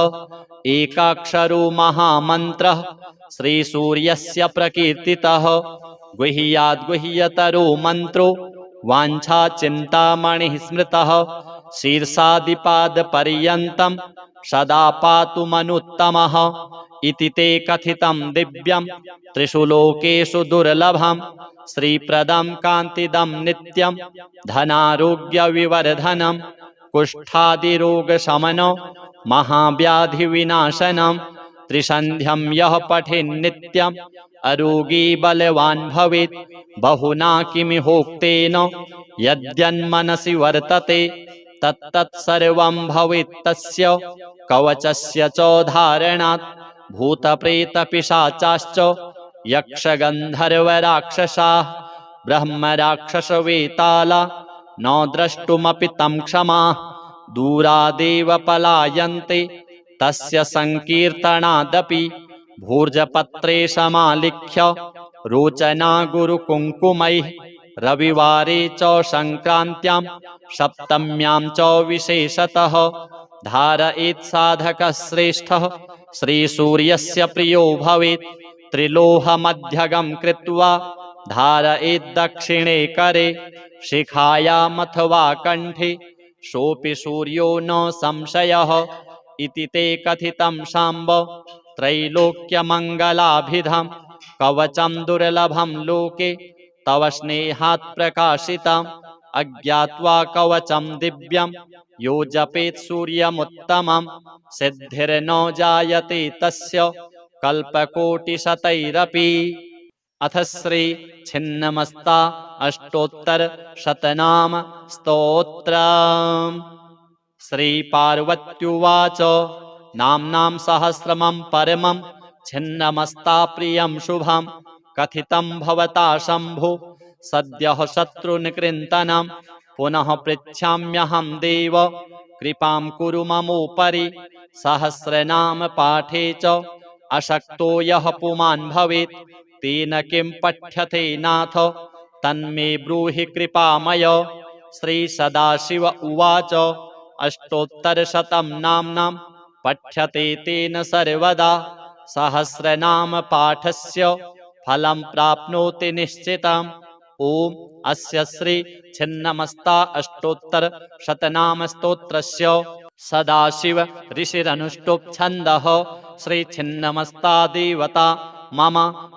एकाक्षरो महामन्त्रः श्रीसूर्यस्य प्रकीर्तितः गुह्याद्गुह्यतरो मन्त्रो वाञ्छाचिन्तामणिः स्मृतः शीर्षादिपादपर्यन्तं सदा पातु मनुत्तमः इति ते कथितं दिव्यं त्रिषु लोकेषु दुर्लभं श्रीप्रदं कान्तिदं नित्यं धनारोग्यविवर्धनं कुष्ठादिरोगशमनं महाव्याधिविनाशनं त्रिसन्ध्यं यः पठेन्नित्यं अरोगी बलवान् भवेत् बहुना किमिहोक्तेन यद्यन्मनसि वर्तते तत्तत् सर्वं भवेत् तस्य कवचस्य च धारणात् भूतप्रेतपिशाचाश्च यक्षगन्धर्वराक्षसाः ब्रह्मराक्षसवेताला न द्रष्टुमपि तं क्षमाः दूरादेव पलायन्ते तस्य संकीर्तनादपि भूर्जपत्रे समालिख्य रोचना गुरुकुङ्कुमैः रविवारे च संक्रान्त्यां सप्तम्यां च विशेषतः धारयेत् साधकः श्रेष्ठः श्रीसूर्यस्य प्रियो भवेत् त्रिलोहमध्यगं कृत्वा धारयेत् दक्षिणे करे शिखायामथवा कण्ठे सोऽपि सूर्यो न संशयः इति ते कथितं साम्ब त्रैलोक्यमङ्गलाभिधं कवचं दुर्लभं लोके तव स्नेहात् प्रकाशितम् अज्ञात्वा कवचं दिव्यं यो जपेत् सूर्यमुत्तमं सिद्धिर्न जायते तस्य कल्पकोटिशतैरपि। अथ श्री छिन्नमस्ता अष्टोत्तर शतनाम स्तोत्रम्। श्रीपार्वत्युवाच नाम्नां सहस्रमं परमं छिन्नमस्ता प्रियं शुभं कथितं भवता शम्भो सद्यः शत्रुनिकृन्तनं पुनः पृच्छाम्यहं देव कृपां कुरु ममोपरि सहस्रनाम पाठे च अशक्तो यः पुमान् भवेत् तेन किं पठ्यते नाथ तन्मे ब्रूहि कृपामय। श्रीसदाशिव उवाच अष्टोत्तरशतं नाम्नां पठ्यते तेन सर्वदा सहस्रनाम पाठस्य फलं प्राप्नोति निश्चितम्। ओम अस्य श्री छिन्नमस्ता अष्टोत्तर शतनाम स्तोत्रस्य सदाशिव ऋषिरनुष्टुप् छन्दः श्री छिन्नमस्ता देवता मम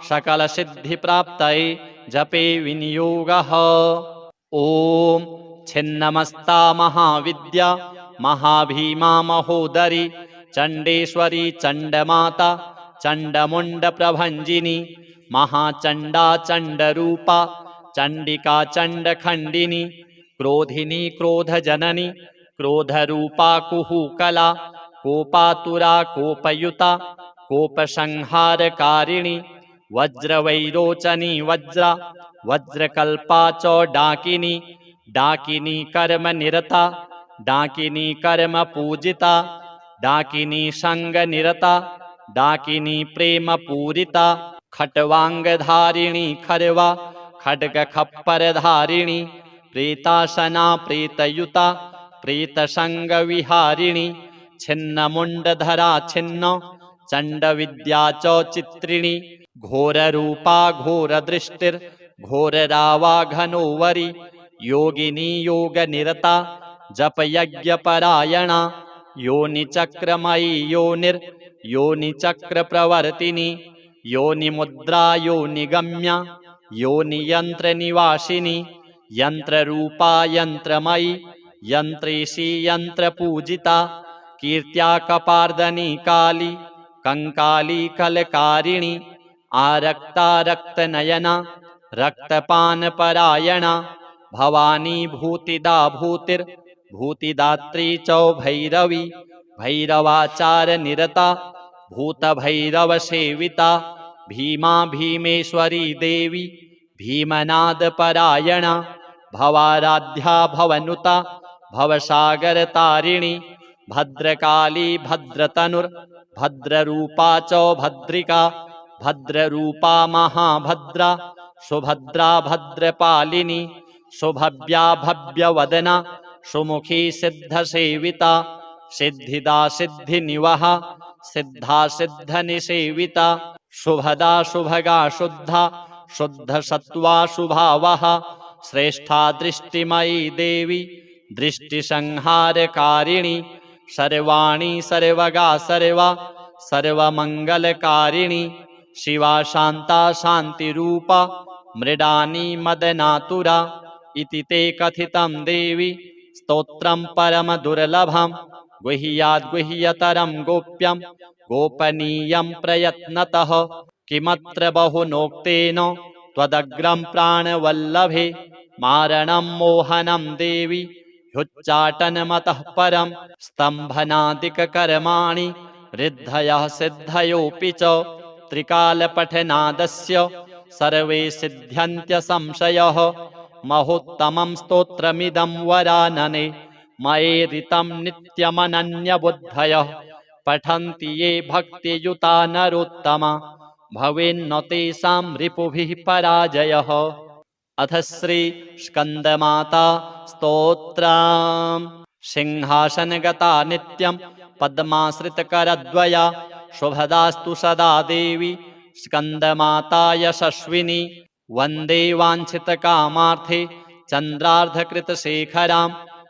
सकल सिद्धि प्राप्तये जपे विनियोगः। ओम छिन्नमस्ता महाविद्या महाभीमा महोदरी चंडेश्वरी चंडमाता चंडमुंड प्रभंजिनी महाचंडा चंडरूपा चंडिका चंडखंडिनी क्रोधिनी क्रोधजननी क्रोधरूपा कुहूकला कोपातुरा कोपयुता कोपसंहारकारिणी वज्रवैरोचनी वज्रा वज्रकल्पा च डाकिनी डाकिनी कर्म निरता डाकिनी कर्म पूजिता डाकिनी संग निरता डाकिनी प्रेम पूरिता खट्वांगधारिणी खरवा खड्ग खप्पर धारिणी प्रेतासना प्रेतयुता प्रेतसंग विहारिणी छिन्न मुंडधरा छिन्न चंड विद्या च चित्रिणी घोर रूपा घोर दृष्टिर घोर रावा घनोवरी योगिनी योग निरता जप यज्ञ परायणा योनि चक्रमयी योनिर योनि चक्र प्रवर्तिनी योनि मुद्रा योनि गम्या योनि यंत्र निवासिनी यंत्र रूपा यंत्रमयी यंत्रेशी यंत्र पूजिता कीर्त्या कपार्दनी काली कंकाली कलकारिणी आरक्ता रक्तनयना रक्तपान परायणा भवानी भूतिदा भूतिर भूतिदात्री चौ भैरवी भैरवाचार निरता भूत भैरव सेविता भीमा भीमेश्वरी देवी भीमनाद परायणा भवाराध्या भवनुता भवसागरतारिणी भद्रकाली भद्रतनुर्भद्ररूपा च भद्रिका भद्ररूपा महाभद्रा सुभद्रा भद्रपालिनी सुभव्या भव्यवदना सुमुखी सिद्धसेविता सिद्धिदा सिद्धिनिवहा सिद्धा सिद्धनिसेविता शुभदा शुभगा शुद्धा शुद्धसत्त्वा शुभावहा श्रेष्ठा दृष्टिमयी देवी दृष्टिसंहारकारिणी सर्वाणि सर्वगा सर्वा सर्वमङ्गलकारिणी शिवा शान्ता शान्तिरूपा मृडानी मदनातुरा इति ते कथितं देवी स्तोत्रं परमदुर्लभं गुह्याद्गुह्यतरं गोप्यं गोपनीयं प्रयत्नतः किमत्र बहुनोक्तेन त्वदग्रं प्राणवल्लभे मारणं मोहनं देवी ह्युच्चाटनमतः परं स्तम्भनादिककर्माणि रिद्धयः सिद्धयोऽपि च त्रिकालपठनादस्य सर्वे सिद्ध्यन्त्यसंशयः महोत्तमं स्तोत्रमिदं वरानने मयेरितं नित्यमनन्यबुद्धयः पठन्ति ये भक्तियुता नरोत्तमा भवेन्न तेषां रिपुभिः पराजयः। अथ श्री स्कन्दमाता स्तोत्रम्। सिंहासनगता नित्यं पद्माश्रितकरद्वया शुभदास्तु सदा देवी स्कन्दमाता यशस्विनी वन्दे वाञ्छितकामार्थे चन्द्रार्धकृतशेखरां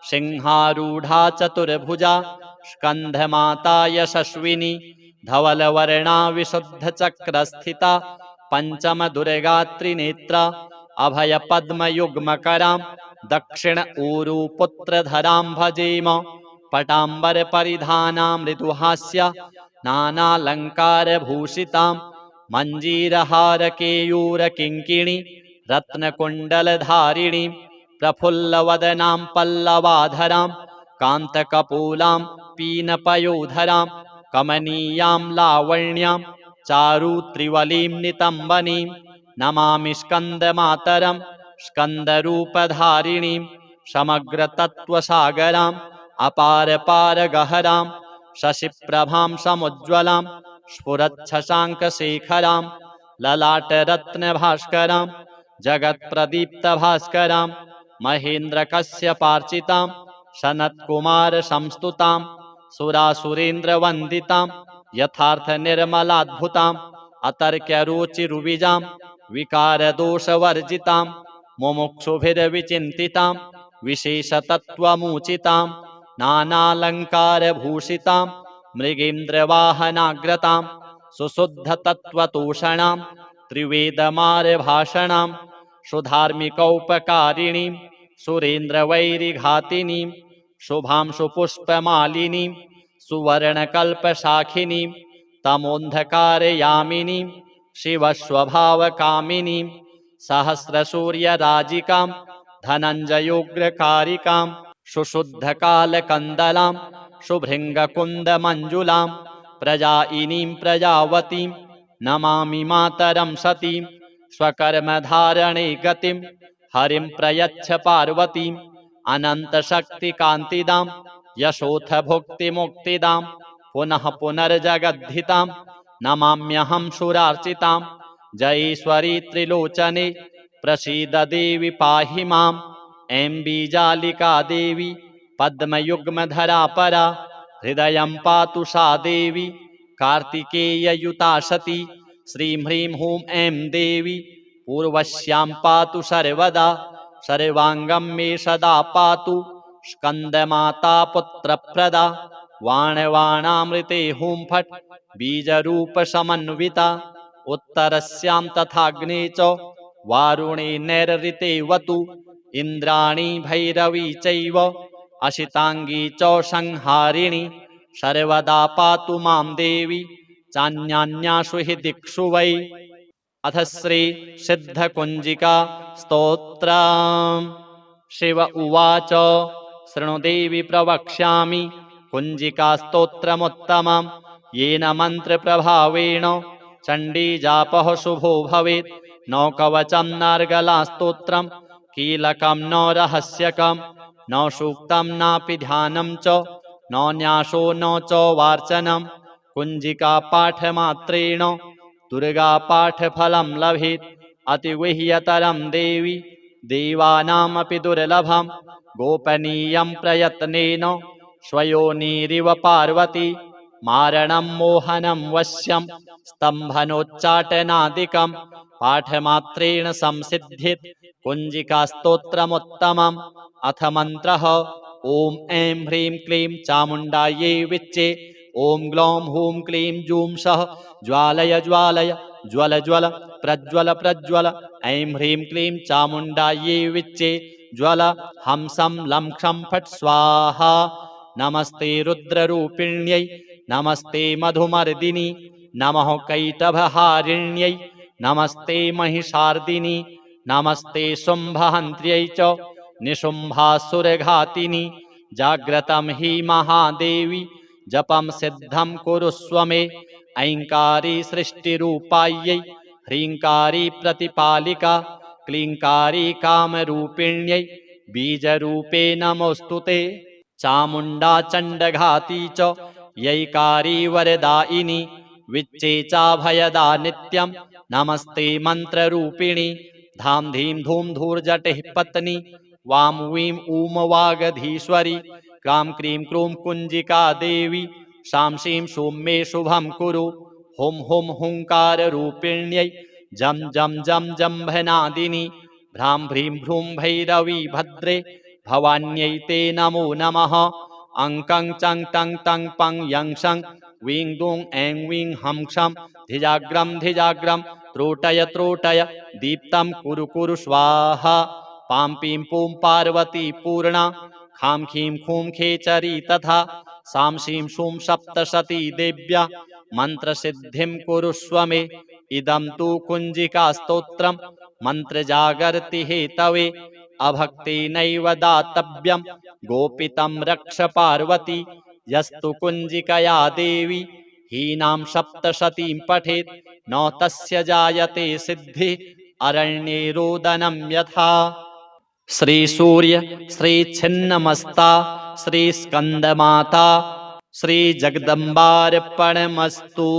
सिंहारूढा चतुर्भुजा स्कन्धमाता यशस्विनी धवलवर्णा विशुद्धचक्रस्थिता पञ्चमदुर्गा त्रिनेत्रा अभयपद्मयुग्मकरां दक्षिण ऊरुपुत्रधरां भजेम पटाम्बरपरिधानां मृदुहास्या नानालङ्कारभूषितां मञ्जीरहारकेयूरकिङ्किणी रत्नकुण्डलधारिणीं प्रफुल्लवदनां पल्लवाधरां कान्तकपूलां पीनपयोधरां कमनीयां लावण्यां चारुत्रिवलीं नितम्बनीं नमामि स्कन्दमातरं स्कन्दरूपधारिणीं समग्रतत्त्वसागराम् अपारपारगहरां शशिप्रभां समुज्ज्वलां स्फुरच्छशाङ्कशेखरां ललाटरत्नभास्करां जगत्प्रदीप्तभास्करां महेन्द्रकश्यपार्चितां सनत्कुमारसंस्तुतां सुरासुरेन्द्रवन्दितां यथार्थनिर्मलाद्भुतां अतर्क्यरुचिरुविजां विकारदोषवर्जितां मुमुक्षुभिर्विचिन्तितां विशेषतत्त्वमुचितां नानालङ्कारभूषितां मृगेन्द्रवाहनाग्रतां सुशुद्धतत्त्वतोषणां त्रिवेदमार्भाषणां सुधार्मिकौपकारिणीं सुरेन्द्रवैरिघातिनीं शुभां सुपुष्पमालिनीं सुवर्णकल्पशाखिनीं तमोन्धकारयामिनीं शिवस्वभावकामिनीं सहस्रसूर्यराजिकां धनञ्जयोग्रकारिकां सुशुद्धकालकन्दलां शुभृङ्गकुन्दमञ्जुलां प्रजायिनीं प्रजावतीं नमामि मातरं सतीं स्वकर्मधारणे गतिं हरिं प्रयच्छ पार्वतीं अनन्तशक्तिकान्तिदां यशोथ भुक्तिमुक्तिदां पुनः पुनर्जगद्धितां नमाम्यहं सुरार्चितां जयेश्वरी त्रिलोचने प्रसीद देवी पाहि मां ऐं बीजालिका देवी पद्मयुग्मधरा परा हृदयं पातु सा देवी कार्तिकेययुता सती श्रीं ह्रीं हूं ऐं देवी पूर्वस्यां पातु सर्वदा सर्वाङ्गं मे सदा पातु स्कन्दमाता पुत्रप्रदा वाणवाणामृते हुं फट् बीजरूपसमन्विता उत्तरस्यां तथाग्ने च वारुणे नैरृतेवतु इन्द्राणी भैरवी चैव अशिताङ्गी च संहारिणी सर्वदा पातु मां देवी चान्यान्यासु हि दिक्षु वै। अथ श्री सिद्धकुञ्जिका स्तोत्रम्। शिव उवाच शृणु देवी प्रवक्ष्यामि कुञ्जिका स्तोत्रमुत्तमं येन मन्त्रप्रभावेण चण्डीजापः शुभो भवेत् न कवचं नार्गला स्तोत्रं कीलकं न रहस्यकं न सूक्तं नापि ध्यानं च न न्यासो न च वार्चनं कुञ्जिका पाठमात्रेण दुर्गा पाठफलं लभेत् अतिगुह्यतरं देवी देवानामपि दुर्लभं गोपनीयं प्रयत्नेन स्वयोनिरिव पार्वती मारणं मोहनं वश्यं स्तम्भनोच्चाटनादिकं पाठमात्रेण संसिद्धित् कुञ्जिकास्तोत्रमुत्तमम् अथ मन्त्रः ॐ ऐं ह्रीं क्लीं चामुण्डायै विच्चे ॐ ग्लौं हूं क्लीं जूं सः ज्वालय ज्वालय ज्वल ज्वल प्रज्वल प्रज्वल ऐं ह्रीं क्लीं चामुण्डायै विच्चे ज्वल हंसं लं क्षं फट् स्वाहा नमस्ते रुद्ररूपिण्यै नमस्ते मधुमर्दिनि नमः कैटभहारिण्यै नमस्ते महिषार्दिनि नमस्ते शुम्भहन्त्र्यै च निशुम्भासुरघातिनि जाग्रतं हि महादेवी जपं सिद्धं कुरुष्व मे ऐङ्कारी सृष्टिरूपायै ह्रीङ्कारी प्रतिपालिका क्लीङ्कारी कामरूपिण्यै बीजरूपे नमोऽस्तु ते चामुण्डा चण्डघाती च यैकारी वरदायिनी विच्चे चाभयदा नित्यं नमस्ते मन्त्ररूपिणी धाम धीं धूम धूर्जटिः पत्नी वां वीं ऊम वागधीश्वरी क्रां क्रीं क्रूं कुञ्जिका देवी शां शीं शूं मे शुभं कुरु हुं हुं हुङ्काररूपिण्यै जं जं जं जम्भनादिनी भ्रां भ्रीं भ्रूं भैरवी भद्रे भवान्यै ते नमो नमः अङ्कं चं टं तं पं यं शं वीं दूं ऐं वीं हं क्षं धिजाग्रं त्रोटय त्रोटय दीप्तं कुरु कुरु स्वाहा पां पीं पूं पार्वती पूर्णा खां खीं खूं खेचरी तथा सां शीं शूं सप्तशती देव्या मन्त्रसिद्धिं कुरुष्व मे इदं तु कुञ्जिकास्तोत्रं मन्त्रजागर्ति हेतवे अभक्तेनैव दातव्यं गोपितं रक्ष पार्वती यस्तु कुञ्जिकया देवी हीनां सप्तशतीं पठेत् न तस्य जायते सिद्धिः अरण्ये रोदनं यथा श्रीसूर्य श्रीछिन्नमस्ता श्रीस्कन्दमाता श्रीजगदम्बार्पणमस्तु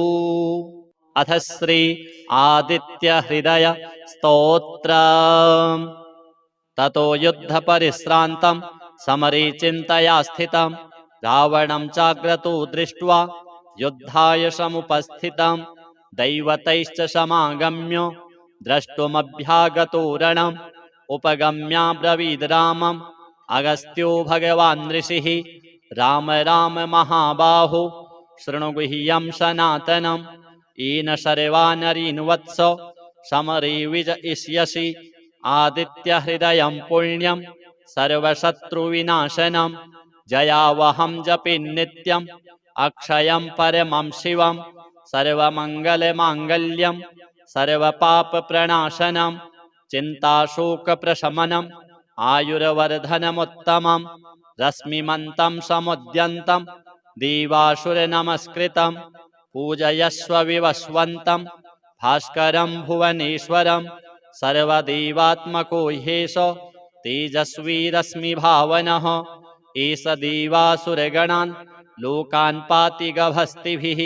अथ श्री आदित्यहृदय स्तोत्रम् ततो युद्धपरिश्रान्तं समरे चिन्तया स्थितं रावणं चाग्रतो दृष्ट्वा युद्धाय समुपस्थितं दैवतैश्च समागम्य द्रष्टुमभ्यागतो रणम् उपगम्याब्रवीद् रामम् अगस्त्यो भगवान् ऋषिः राम राम महाबाहो शृणु गुह्यं सनातनम् येन सर्वानरीन् वत्स समरे विजयिष्यसि आदित्यहृदयं पुण्यं सर्वशत्रुविनाशनं जयावहं जपे नित्यम् अक्षयं परमं शिवं सर्वमङ्गलमाङ्गल्यं सर्वपापप्रणाशनं चिन्ताशोकप्रशमनम् आयुर्वर्धनमुत्तमं रश्मिमन्तं समुद्यन्तं देवासुरनमस्कृतं पूजयस्व विवस्वन्तं भास्करं भुवनेश्वरं सर्वदेवात्मको ह्येष तेजस्वी रश्मिभावनः एष देवासुरगणान् लोकान् पाति गभस्तिभिः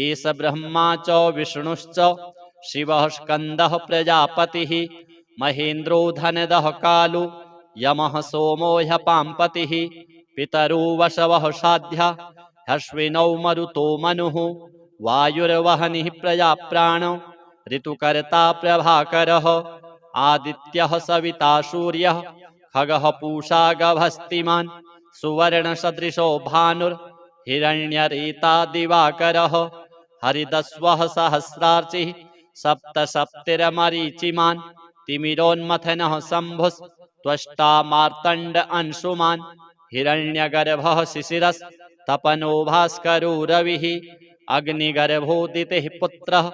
एष ब्रह्मा च विष्णुश्च शिवः स्कन्दः प्रजापतिः महेन्द्रो धनदः कालो यमः सोमो ह्यपाम्पतिः पितरो वसवः साध्या ह्यश्विनौ मरुतो मनुः वायुर्वहनिः प्रजाप्राणो ऋतुकर्ता प्रभाकरः आदित्यः सविता सूर्यः खगः पूषा गभस्तिमान् सुवर्णसदृशो भानुर्हिरण्यरेता दिवाकरः हरिदस्वः सहस्रार्चिः सप्तसप्तिरमरीचिमान् तिमिरोन्मथनः शम्भुस्त्वष्टा मार्तण्ड अंशुमान् हिरण्यगर्भः शिशिरस्तपनो भास्करो रविः अग्निगर्भोदितिः पुत्रः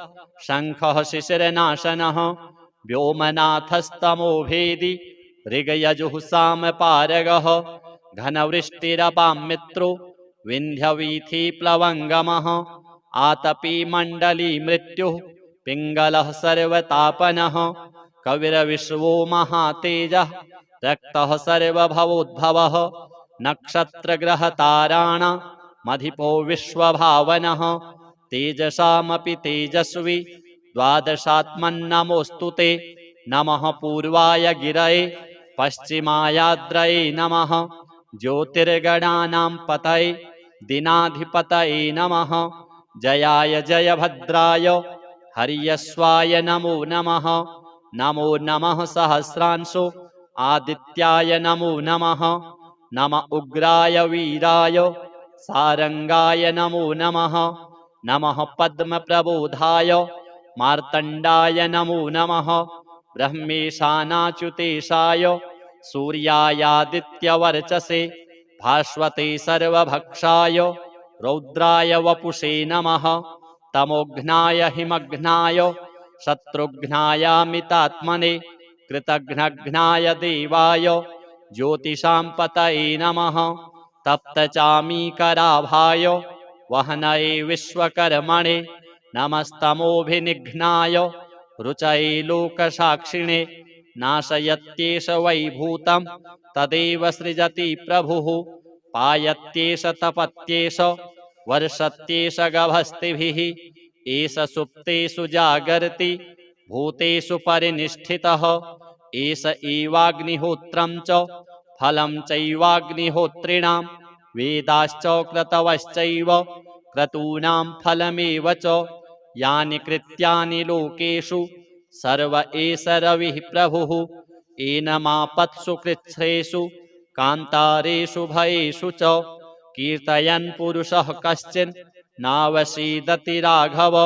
शङ्खः शिशिरनाशनः व्योमनाथस्तमो भेदी ऋगयजुः सामपारगः घनवृष्टिरपां मित्रो विन्ध्यवीथिप्लवङ्गमः आतपी मण्डली मृत्युः पिङ्गलः सर्वतापनः कविर्विश्वो महातेजः रक्तः सर्वभवोद्भवः नक्षत्रग्रहताराणामधिपो विश्वभावनः तेजसामपि तेजस्वी द्वादशात्मन्नमोऽस्तु ते नमः पूर्वाय गिरये पश्चिमायाद्रये नमः ज्योतिर्गणानां पतये दिनाधिपतये नमः जयाय जयभद्राय हर्यश्वाय नमो नमः नमो नमः सहस्रांशो आदित्याय नमो नमः नम उग्राय वीराय सारंगाय नमो नमः नमः पद्मप्रबोधाय मार्तण्डाय नमो नमः ब्रह्मेशानाच्युतेशाय सूर्यायादित्यवर्चसे भास्वते सर्वभक्षाय रौद्राय वपुषे नमः तमोघ्नाय हिमघ्नाय शत्रुघ्नायामितात्मने कृतघ्नघ्नाय देवाय ज्योतिषां पतये नमः तप्तचामीकराभाय वहनये विश्वकर्मणे नमस्तमोभिनिघ्नाय रुचये लोकसाक्षिणे नाशयत्येष वैभूतं तदेव सृजति प्रभुः पायत्येष तपत्येष वर्षत्येष गभस्तिभिः एष सुप्तेषु जागर्ति भूतेषु परिनिष्ठितः एष एवाग्निहोत्रं च फलं चैवाग्निहोत्रिणां वेदाश्च क्रतवश्चैव क्रतूनां फलमेव च यानि कृत्यानि लोकेषु सर्व एष रविः प्रभुः एनमापत्सु कृच्छ्रेषु कान्तारेषु भयेषु च कीर्तयन् पुरुषः कश्चिन् नावसीदति राघव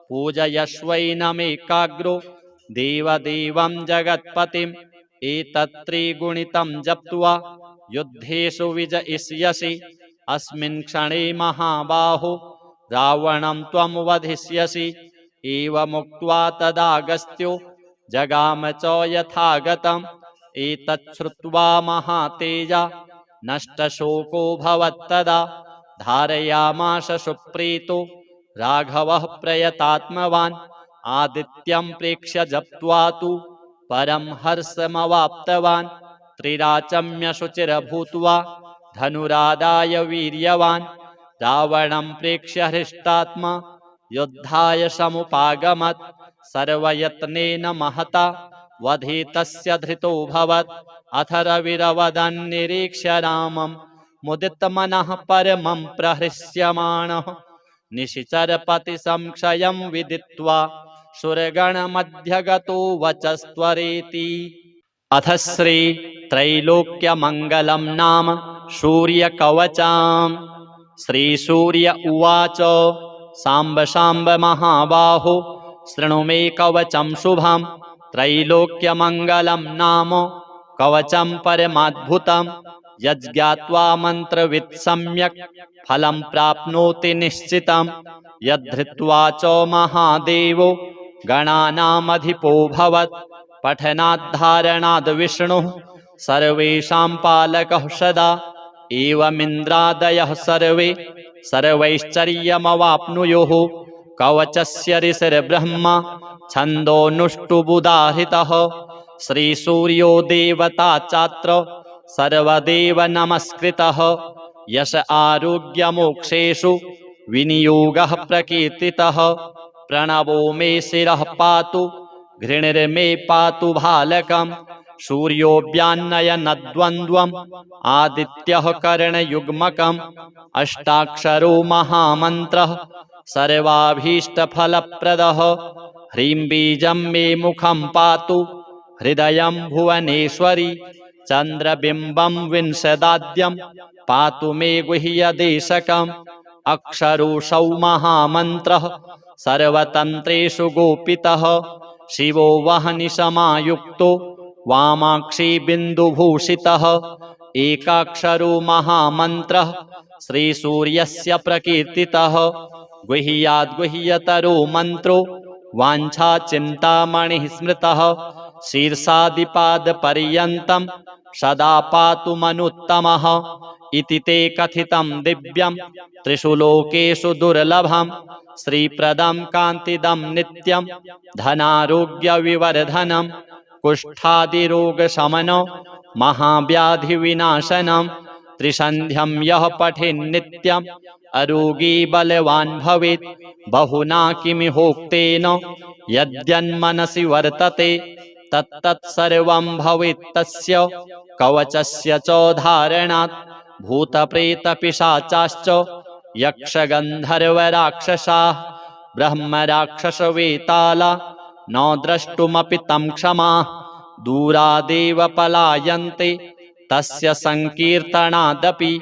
पूजयश्वैनमेकाग्रो देवदेवं जगत्पतिम् एतत्त्रिगुणितं जप्त्वा युद्धेषु विजयिष्यसि अस्मिन् क्षणे महाबाहो रावणं त्वं वधिष्यसि एवमुक्त्वा तदागस्त्यो जगाम च यथागतम् एतच्छ्रुत्वा महातेजा नष्टशोको भवत्तदा धारयामास सुप्रीतो राघवः प्रयतात्मवान् आदित्यं प्रेक्ष्य जप्त्वा तु परं हर्षमवाप्तवान् त्रिराचम्य शुचिर्भूत्वा धनुरादाय वीर्यवान् रावणं प्रेक्ष्य हृष्टात्मा युद्धाय समुपागमत् सर्वयत्नेन महता वधे तस्य धृतोऽभवत् अथ रविरवदन्निरीक्ष्य रामं मुदितमनः परमं प्रहृष्यमाणः निशिचरपतिसंक्षयं विदित्वा सुरगणमध्यगतो वचस्त्वरेति। अथ श्री त्रैलोक्यमङ्गलं नाम सूर्यकवचम्। श्रीसूर्य उवाच साम्ब साम्ब महाबाहो शृणु मे कवचं शुभं त्रैलोक्यमङ्गलं नाम कवचं परमाद्भुतं यज्ज्ञात्वा मन्त्रवित् सम्यक् फलं प्राप्नोति निश्चितं यद्धृत्वा च महादेवो गणानामधिपो भवत् पठनाद्धारणाद् विष्णुः सर्वेषां पालकः सदा एवमिन्द्रादयः सर्वे सर्वैश्चर्यमवाप्नुयुः कवचस्य ऋषिर्ब्रह्मा छन्दोनुष्टुबुदाहृतः श्रीसूर्यो देवता चात्र सर्वदेव नमस्कृतः यश आरोग्यमोक्षेषु विनियोगः प्रकीर्तितः प्रणवो मे शिरः पातु घृणिर्मे पातु भालकम् सूर्योऽव्यान्नयनद्वन्द्वम् आदित्यः करणयुग्मकम् अष्टाक्षरो महामन्त्रः सर्वाभीष्टफलप्रदः ह्रीं बीजं मे मुखं पातु हृदयं भुवनेश्वरी चन्द्रबिम्बं विंशदाद्यं पातु मे गुह्यदेशकम् अक्षरोऽसौ महामन्त्रः सर्वतन्त्रेषु गोपितः शिवो वह्निसमायुक्तो वामाक्षी बिन्दुभूषितः एकाक्षरो महामन्त्रः श्रीसूर्यस्य प्रकीर्तितः गुह्याद्गुह्यतरो मन्त्रो वाञ्छाचिन्तामणिः स्मृतः शीर्षादिपादपर्यन्तं सदा पातु मनुत्तमः इति ते कथितं दिव्यं त्रिषु लोकेषु दुर्लभं श्रीप्रदं कान्तिदं नित्यं धनारोग्यविवर्धनं कुष्ठादिरोगशमनं महाव्याधिविनाशनं त्रिसन्ध्यं यः पठेन्नित्यम् अरोगी बलवान् भवेत्। बहुना किमिहोक्तेन यद्यन्मनसि वर्तते तत्तत् सर्वं भवेत् तस्य कवचस्य च धारणात्। भूतप्रेतपिशाचाश्च यक्षगन्धर्वराक्षसाः ब्रह्मराक्षसवेताला न द्रष्टुमपि तं क्षमाः। दूरादेव पलायन्ते तस्य संकीर्तनादपि।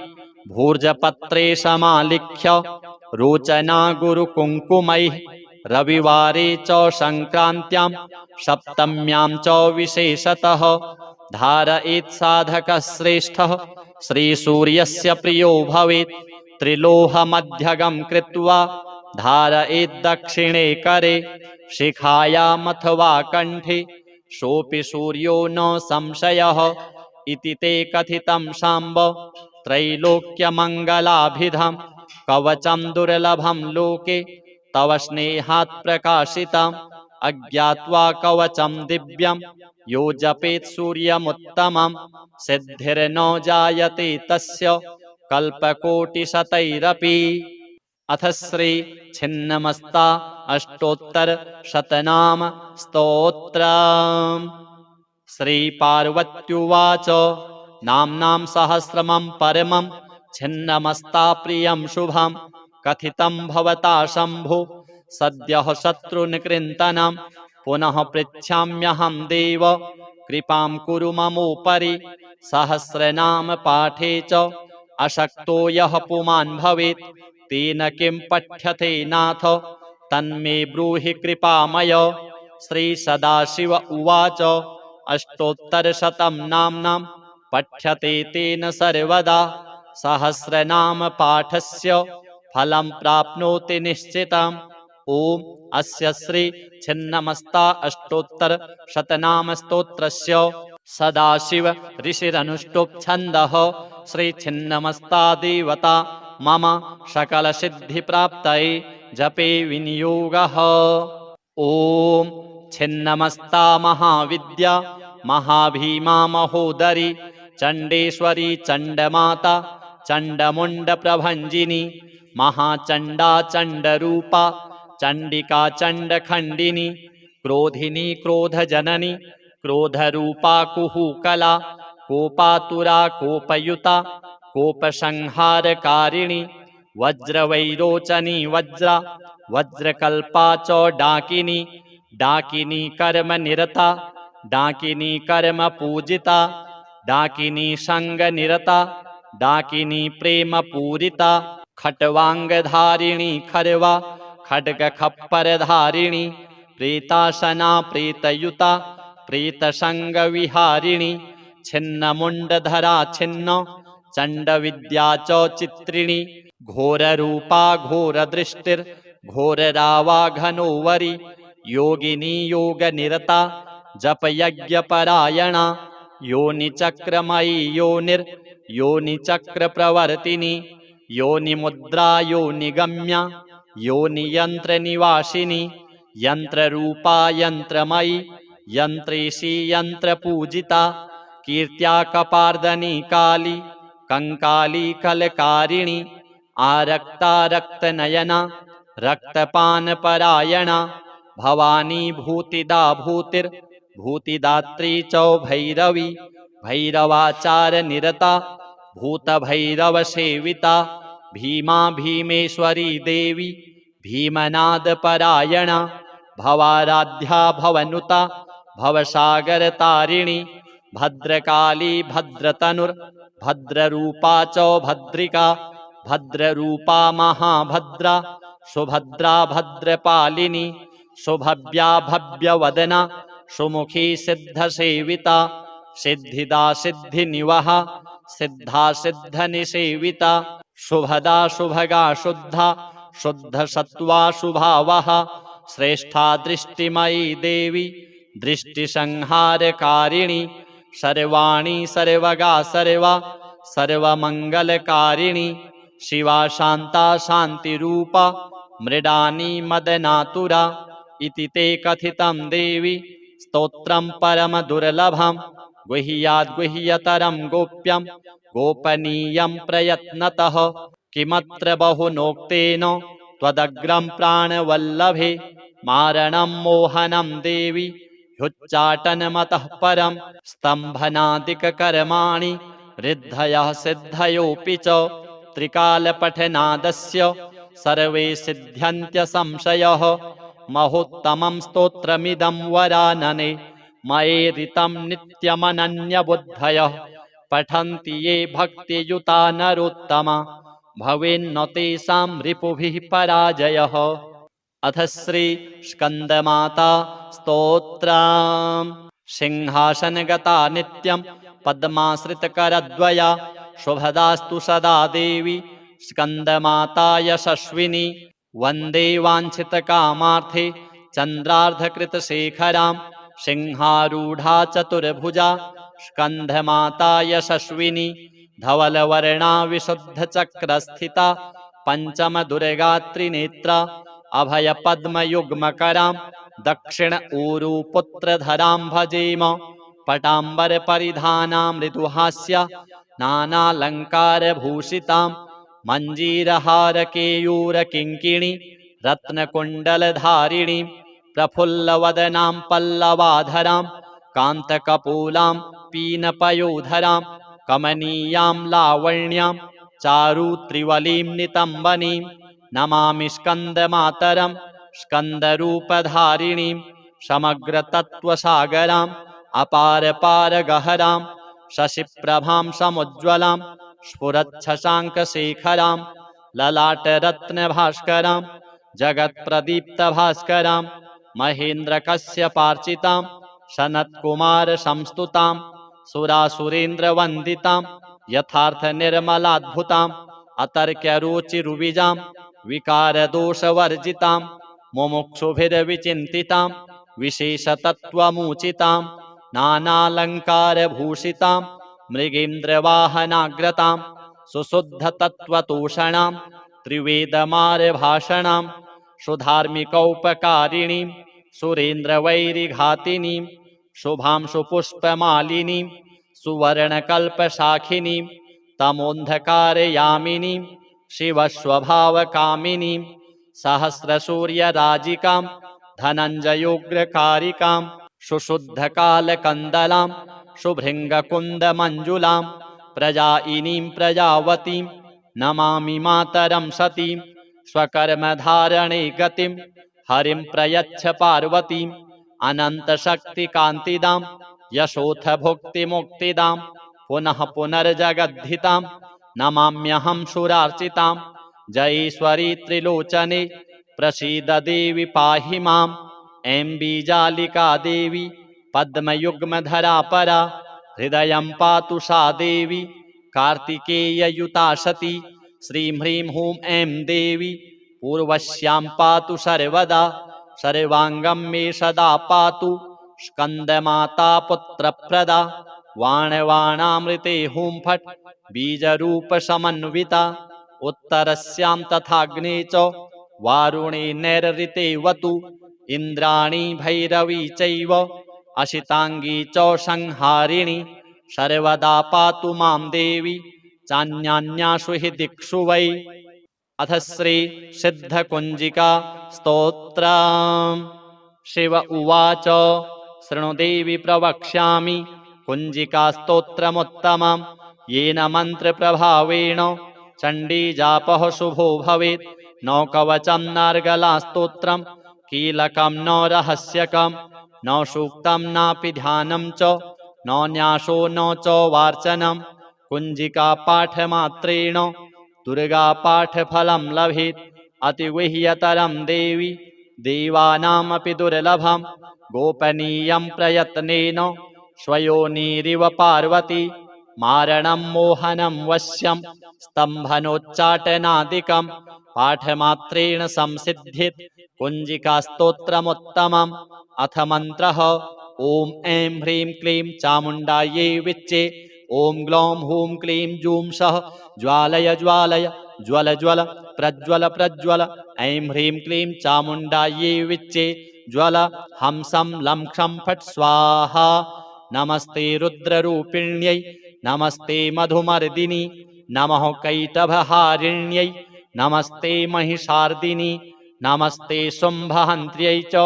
भूर्जपत्रे समालिख्य रोचना गुरुकुङ्कुमैः। रविवारे च संक्रान्त्यां सप्तम्यां च विशेषतः धारयेत् साधकः श्रेष्ठः श्रीसूर्यस्य प्रियो भवेत्। त्रिलोहमध्यगं कृत्वा धारयेत् दक्षिणे करे शिखायामथवा कण्ठे सोऽपि सूर्यो न संशयः। इति ते कथितं साम्ब त्रैलोक्यमङ्गलाभिधं कवचं दुर्लभं लोके तव स्नेहात् प्रकाशितम्। अज्ञात्वा कवचं दिव्यं यो जपेत् सूर्यमुत्तमं सिद्धिर्न जायते तस्य कल्पकोटिशतैरपि। अथ श्री छिन्नमस्ता अष्टोत्तर शतनाम स्तोत्रम्। श्री पार्वत्युवाच नाम्नां सहस्रमं परमं छिन्नमस्ता प्रियं शुभं कथितं भवता शम्भो सद्यः शत्रुनिकृन्तनं। पुनः पृच्छाम्यहं देव कृपां कुरु ममोपरि सहस्रनाम पाठे च अशक्तो यः पुमान् भवेत्। तेन किं पठ्यते नाथ तन्मे ब्रूहि कृपामय। श्री सदाशिव उवाच अष्टोत्तरशतं नाम्नां पठ्यते तेन सर्वदा सहस्रनाम पाठस्य फलं प्राप्नोति निश्चितम्। ओम अस्य श्री छिन्नमस्ता अष्टोत्तर शतनाम स्तोत्रस्य सदाशिव ऋषिरनुष्टुप् छन्दः। श्री छिन्नमस्ता देवता मम सकल सिद्धि प्राप्तये जपे विनियोगः। ओम छिन्नमस्ता महाविद्या महाभीमा महोदरी चंडेश्वरी चंडमाता चंडमुंड प्रभंजिनी महाचंडा चंडरूपा चंडिका चंडखंडिनी क्रोधिनी क्रोधजननी क्रोधरूपा कुहूकला कोपातुरा कोपयुता कोपसंहारकारिणी वज्रवैरोचनी वज्रा वज्रकल्पा च डाकिनी डाकिनी कर्म निरता डाकिनी कर्म पूजिता डाकिनी संग निरता डाकिनी प्रेम पूरिता खट्वांगधारिणी खरवा खड्ग खप्पर धारिणी प्रेतासना प्रेतयुता प्रेतसंग विहारिणी छिन्नमुंडधरा छिन्न चंड विद्या च चित्रिणी घोर रूपा घोर दृष्टिर घोर रावा घनोवरी योगिनी योग निरता जप यज्ञ परायणा योनि चक्रमयी योनिर योनि चक्र प्रवर्तिनी योनि मुद्रा योनि गम्या योनि यंत्र निवासिनी यंत्र रूपा यंत्रमयी यंत्रेशी यंत्र पूजिता कीर्त्या कपार्दनी काली कंकाली कलकारिणी आरक्ता रक्तनयना रक्तपान परायणा भवानी भूतिदा भूतिर भूतिदात्री चौ भैरवी भैरवाचार निरता भूत भैरव सेविता भीमा भीमेश्वरी देवी भीमनाद परायणा भवाराध्या भवनुता भवसागर तारिणी भद्रकाली भद्रतनुर भद्ररूपा चौ भद्रिका भद्ररूपा महाभद्रा सुभद्रा भद्रपालिनी सुभव्या भव्यवदना सुमुखी सिद्धसेविता सिद्धिदा सिद्धिनिवहा सिद्धा सिद्धनिसेविता शुभदा शुभगा शुद्धा शुद्धसत्त्वा शुभावहा श्रेष्ठा दृष्टिमयी देवी दृष्टिसंहारकारिणी सर्वाणी सर्वगा सर्वा सर्वमंगलकारिणी शिवा शांता शांतिरूपा मृडानी मदनातुरा इति ते कथितं देवी स्तोत्रं परम दुर्लभं गुह्याद्गुह्यतरं गोप्यं गोपनीयं प्रयत्नतः किमत्र बहुनोक्तेन त्वदग्रं प्राणवल्लभे मारणं मोहनं देवि ह्युच्चाटनमतः परं स्तम्भनादिककर्माणि रिद्धयः सिद्धयोऽपि च त्रिकालपठनादस्य सर्वे सिद्ध्यन्त्यसंशयः महोत्तमं स्तोत्रमिदं वरानने मयेरितं नित्यमनन्यबुद्धयः पठन्ति ये भक्तियुता नरोत्तमा भवेन्न तेषां रिपुभिः पराजयः। अथ श्री स्कंदमाता स्तोत्रम्। सिंहासनगता नित्यं पद्माश्रितकरद्वया शुभदास्तु सदा देवी स्कंदमाता यशस्विनी वन्दे वाञ्छितकामार्थे चन्द्रार्धकृतशेखरां सिंहारूढा चतुर्भुजा स्कंधमाता यशस्विनी धवलवर्णा विशुद्धचक्रस्थिता पंचमदुर्गा त्रिनेत्रा अभयपद्मयुग्मकरां दक्षिण ऊरुपुत्रधरां भजेम पटाम्बरपरिधानां मृदुहास्या नानालङ्कारभूषितां मञ्जीरहारकेयूरकिङ्किणी रत्नकुण्डलधारिणीं प्रफुल्लवदनां पल्लवाधरां कान्तकपूलां पीनपयोधरां कमनीयां लावण्यां चारुत्रिवलीं नितम्बनीं नमामि स्कन्दमातरं स्कन्दरूपधारिणीं समग्रतत्त्वसागराम् अपारपारगहरां शशिप्रभां समुज्ज्वलां स्फुरच्छशाङ्कशेखरां ललाटरत्नभास्करां जगत्प्रदीप्तभास्करां महेन्द्रकश्यपार्चितां सनत्कुमारसंस्तुतां सुरासुरेन्द्रवन्दितां यथार्थनिर्मलाद्भुतां अतर्क्यरुचिरुविजां विकारदोषवर्जितां मुमुक्षुभिर्विचिन्तितां विशेषतत्त्वमुचितां नानालङ्कारभूषितां मृगेन्द्रवाहनाग्रतां सुशुद्धतत्त्वतोषणां त्रिवेदमार्भाषणां सुधार्मिकौपकारिणीं सुरेन्द्रवैरिघातिनीं शुभां सुपुष्पमालिनीं सुवर्णकल्पशाखिनीं तमोन्धकारयामिनीं शिवस्वभावकामिनीं सहस्रसूर्यराजिकां धनञ्जयोग्रकारिकां सुशुद्धकालकन्दलां शुभृङ्गकुन्दमञ्जुलां प्रजायिनीं प्रजावतीं नमामि मातरं सतीं स्वकर्मधारणे गतिं हरिं प्रयच्छ पार्वतीम् अनन्तशक्तिकान्तिदां यशोथ भुक्तिमुक्तिदां पुनः पुनर्जगद्धितां नमाम्यहं सुरार्चितां जयेश्वरी त्रिलोचने प्रसीद देवी पाहि माम् ऐं बीजालिका देवी पद्मयुग्मधरा परा हृदयं पातु सा देवी कार्तिकेययुता सती श्रीं ह्रीं हूं ऐं देवी पूर्वस्यां पातु सर्वदा सर्वाङ्गं मे सदा पातु स्कन्दमाता पुत्रप्रदा वाणवाणामृते हुं फट् बीजरूपसमन्विता उत्तरस्यां तथाग्ने च वारुणे नैरृतेवतु इन्द्राणी भैरवी चैव अशिताङ्गी च संहारिणी सर्वदा पातु मां देवी चान्यान्यासु हि दिक्षु वै। अथ श्री सिद्धकुञ्जिका स्तोत्रम्। शिव उवाच शृणु देवी प्रवक्ष्यामि कुञ्जिका स्तोत्रमुत्तमं येन मन्त्रप्रभावेण चण्डीजापः शुभो भवेत् न कवचं नार्गला स्तोत्रं कीलकं न रहस्यकं न सूक्तं नापि ध्यानं च न न्यासो न च वार्चनं कुञ्जिका पाठमात्रेण दुर्गा पाठफलं लभेत् अतिगुह्यतरं देवी देवानामपि दुर्लभं गोपनीयं प्रयत्नेन स्वयोनिरिव पार्वती मारणं मोहनं वश्यं स्तम्भनोच्चाटनादिकं पाठमात्रेण संसिद्धित् कुञ्जिकास्तोत्रमुत्तमम्। अथ मन्त्रः ॐ ऐं ह्रीं क्लीं चामुण्डायै विच्चे ॐ ग्लौं हूं क्लीं जूं सः ज्वालय ज्वालय ज्वल ज्वल प्रज्वल प्रज्वल ऐं ह्रीं क्लीं चामुण्डायै विच्चे ज्वल हंसं लं क्षं फट् स्वाहा नमस्ते रुद्ररूपिण्यै नमस्ते मधुमर्दिनि नमः कैटभहारिण्यै नमस्ते महिषार्दिनि नमस्ते शुम्भहन्त्र्यै च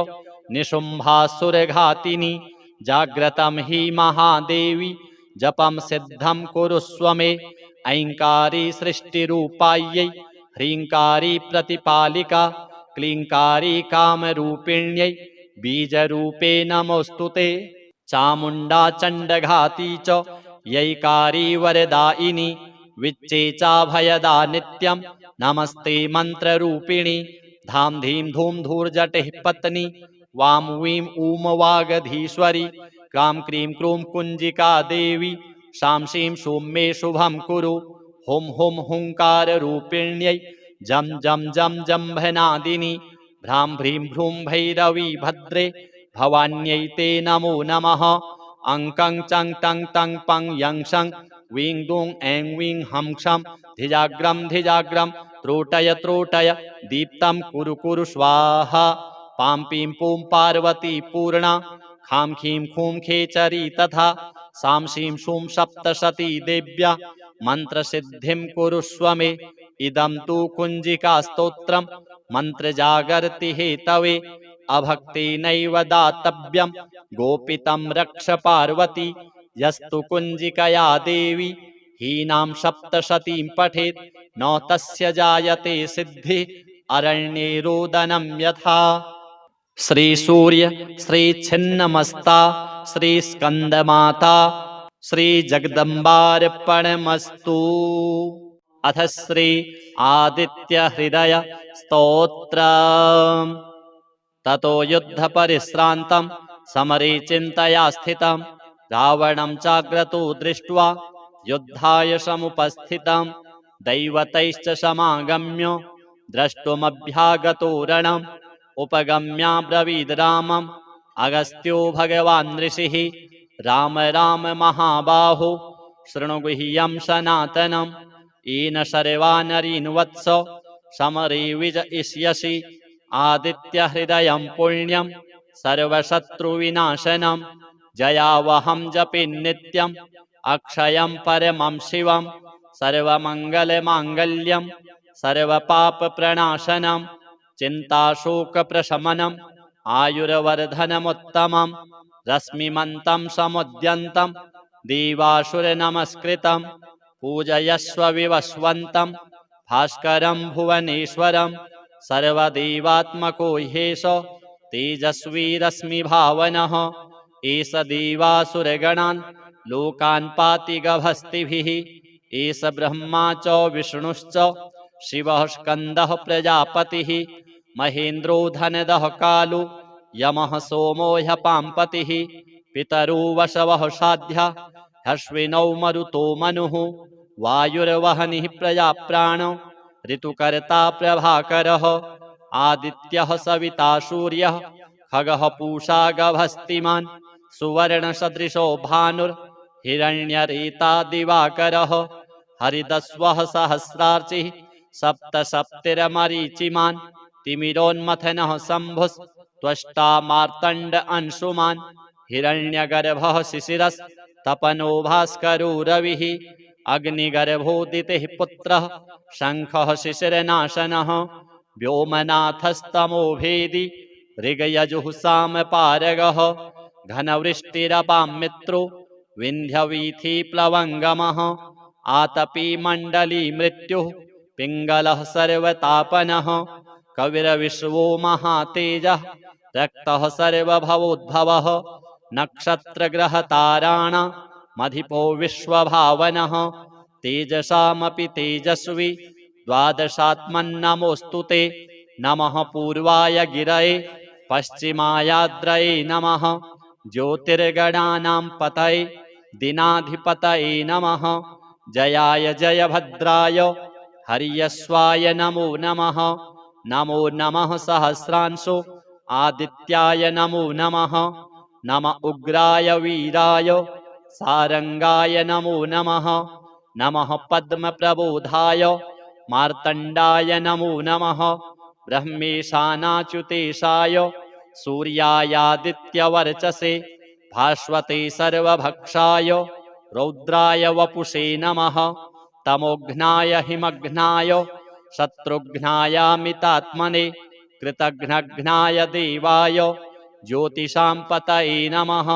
निशुम्भासुरघातिनि जाग्रतं हि महादेवी जपं सिद्धं कुरुष्व मे ऐङ्कारी सृष्टिरूपायै ह्रीङ्कारी प्रतिपालिका क्लीङ्कारी कामरूपिण्यै बीजरूपे नमोऽस्तुते चामुण्डा चण्डघाती च यैकारी वरदायिनी विच्चेचाभयदा नित्यं नमस्ते मन्त्ररूपिणी धाम धीम धूम धूर्जटिः पत्नी वाम वीम ऊम वागधीश्वरी क्रां क्रीं क्रूं कुञ्जिका देवी शां शीं शूं मे शुभं कुरु हुं हुं हुङ्काररूपिण्यै जं जं जं जम्भनादिनी भ्रां भ्रीं भ्रूं भैरवी भद्रे भवान्यै ते नमो नमः अङ्कं चं टं तं पं यं शं वीं दूं ऐं वीं हं क्षं धिजाग्रं त्रोटय त्रोटय दीप्तं कुरु कुरु स्वाहा पां पीं पूं पार्वती पूर्णा खां खीं खूं खेचरी तथा सां शीं शूं सप्तशती देव्या मन्त्रसिद्धिं कुरुष्व मे इदं तु कुञ्जिकास्तोत्रं मन्त्रजागर्ति हेतवे अभक्तेनैव दातव्यं गोपितं रक्ष पार्वती यस्तु कुञ्जिकया देवी हीनां सप्तशतीं पठेत् न तस्य जायते सिद्धिः अरण्ये रोदनं यथा श्री सूर्य श्री छिन्नमस्ता श्री स्कंदमाता श्री जगदम्बार्पणमस्तु। अथ श्री आदित्य हृदय स्तोत्रम्। ततो युद्ध परिश्रान्तं समरे चिन्तया स्थितं रावणं चाग्रतो दृष्ट्वा युद्धाय समुपस्थितं दैवतैश्च समागम्य द्रष्टुमभ्यागतो रणम् उपगम्याब्रवीद् रामम् अगस्त्यो भगवान् ऋषिः राम राम महाबाहो शृणु गुह्यं सनातनम् येन सर्वानरीन् वत्स समरे विजयिष्यसि आदित्यहृदयं पुण्यं सर्वशत्रुविनाशनं जयावहं जपे नित्यम् अक्षयं परमं शिवं सर्वमङ्गलमाङ्गल्यं सर्वपापप्रणाशनं चिन्ताशोकप्रशमनम् आयुर्वर्धनमुत्तमं रश्मिमन्तं समुद्यन्तं देवासुरनमस्कृतं पूजयस्व विवस्वन्तं भास्करं भुवनेश्वरं सर्वदेवात्मको ह्येष तेजस्वी रश्मिभावनः एष देवासुरगणान् लोकान् पाति गभस्तिभिः एष ब्रह्मा च विष्णुश्च शिवः स्कन्दः प्रजापतिः महेन्द्रो धनदः कालो यमः सोमो ह्यपाम्पतिः पितरो वसवः साध्या ह्यश्विनौ मरुतो मनुः वायुर्वहनिः प्रजाप्राणो ऋतुकर्ता प्रभाकरः आदित्यः सविता सूर्यः खगः पूषा गभस्तिमान् सुवर्णसदृशो भानुर्हिरण्यरेता दिवाकरः हरिदस्वः सहस्रार्चिः सप्तसप्तिरमरीचिमान् तिमिरोन्मथनः शम्भुस्त्वष्टा मार्तण्ड अंशुमान् हिरण्यगर्भः शिशिरस्तपनो भास्करो रविः अग्निगर्भोदितिः पुत्रः शङ्खः शिशिरनाशनः व्योमनाथस्तमो भेदी ऋगयजुः सामपारगः घनवृष्टिरपां मित्रो विन्ध्यवीथिप्लवङ्गमः आतपी मण्डली मृत्युः पिङ्गलः सर्वतापनः कविर्विश्वो महातेजः रक्तः सर्वभवोद्भवः नक्षत्रग्रहताराणामधिपो विश्वभावनः तेजसामपि तेजस्वी द्वादशात्मन्नमोऽस्तु ते नमः पूर्वाय गिरये पश्चिमायाद्रये नमः ज्योतिर्गणानां पतये दिनाधिपतये नमः जयाय जयभद्राय हर्यश्वाय नमो नमः नमो नमः सहस्रांशो आदित्याय नमो नमः नम उग्राय वीराय सारंगाय नमो नमः नमः पद्मप्रबोधाय मार्तण्डाय नमो नमः ब्रह्मेशानाच्युतेशाय सूर्यायादित्यवर्चसे भास्वते सर्वभक्षाय रौद्राय वपुषे नमः। तमोघ्नाय हिमघ्नाय शत्रुघ्नायामितात्मने कृतघ्नघ्नाय देवाय ज्योतिषां पतये नमः।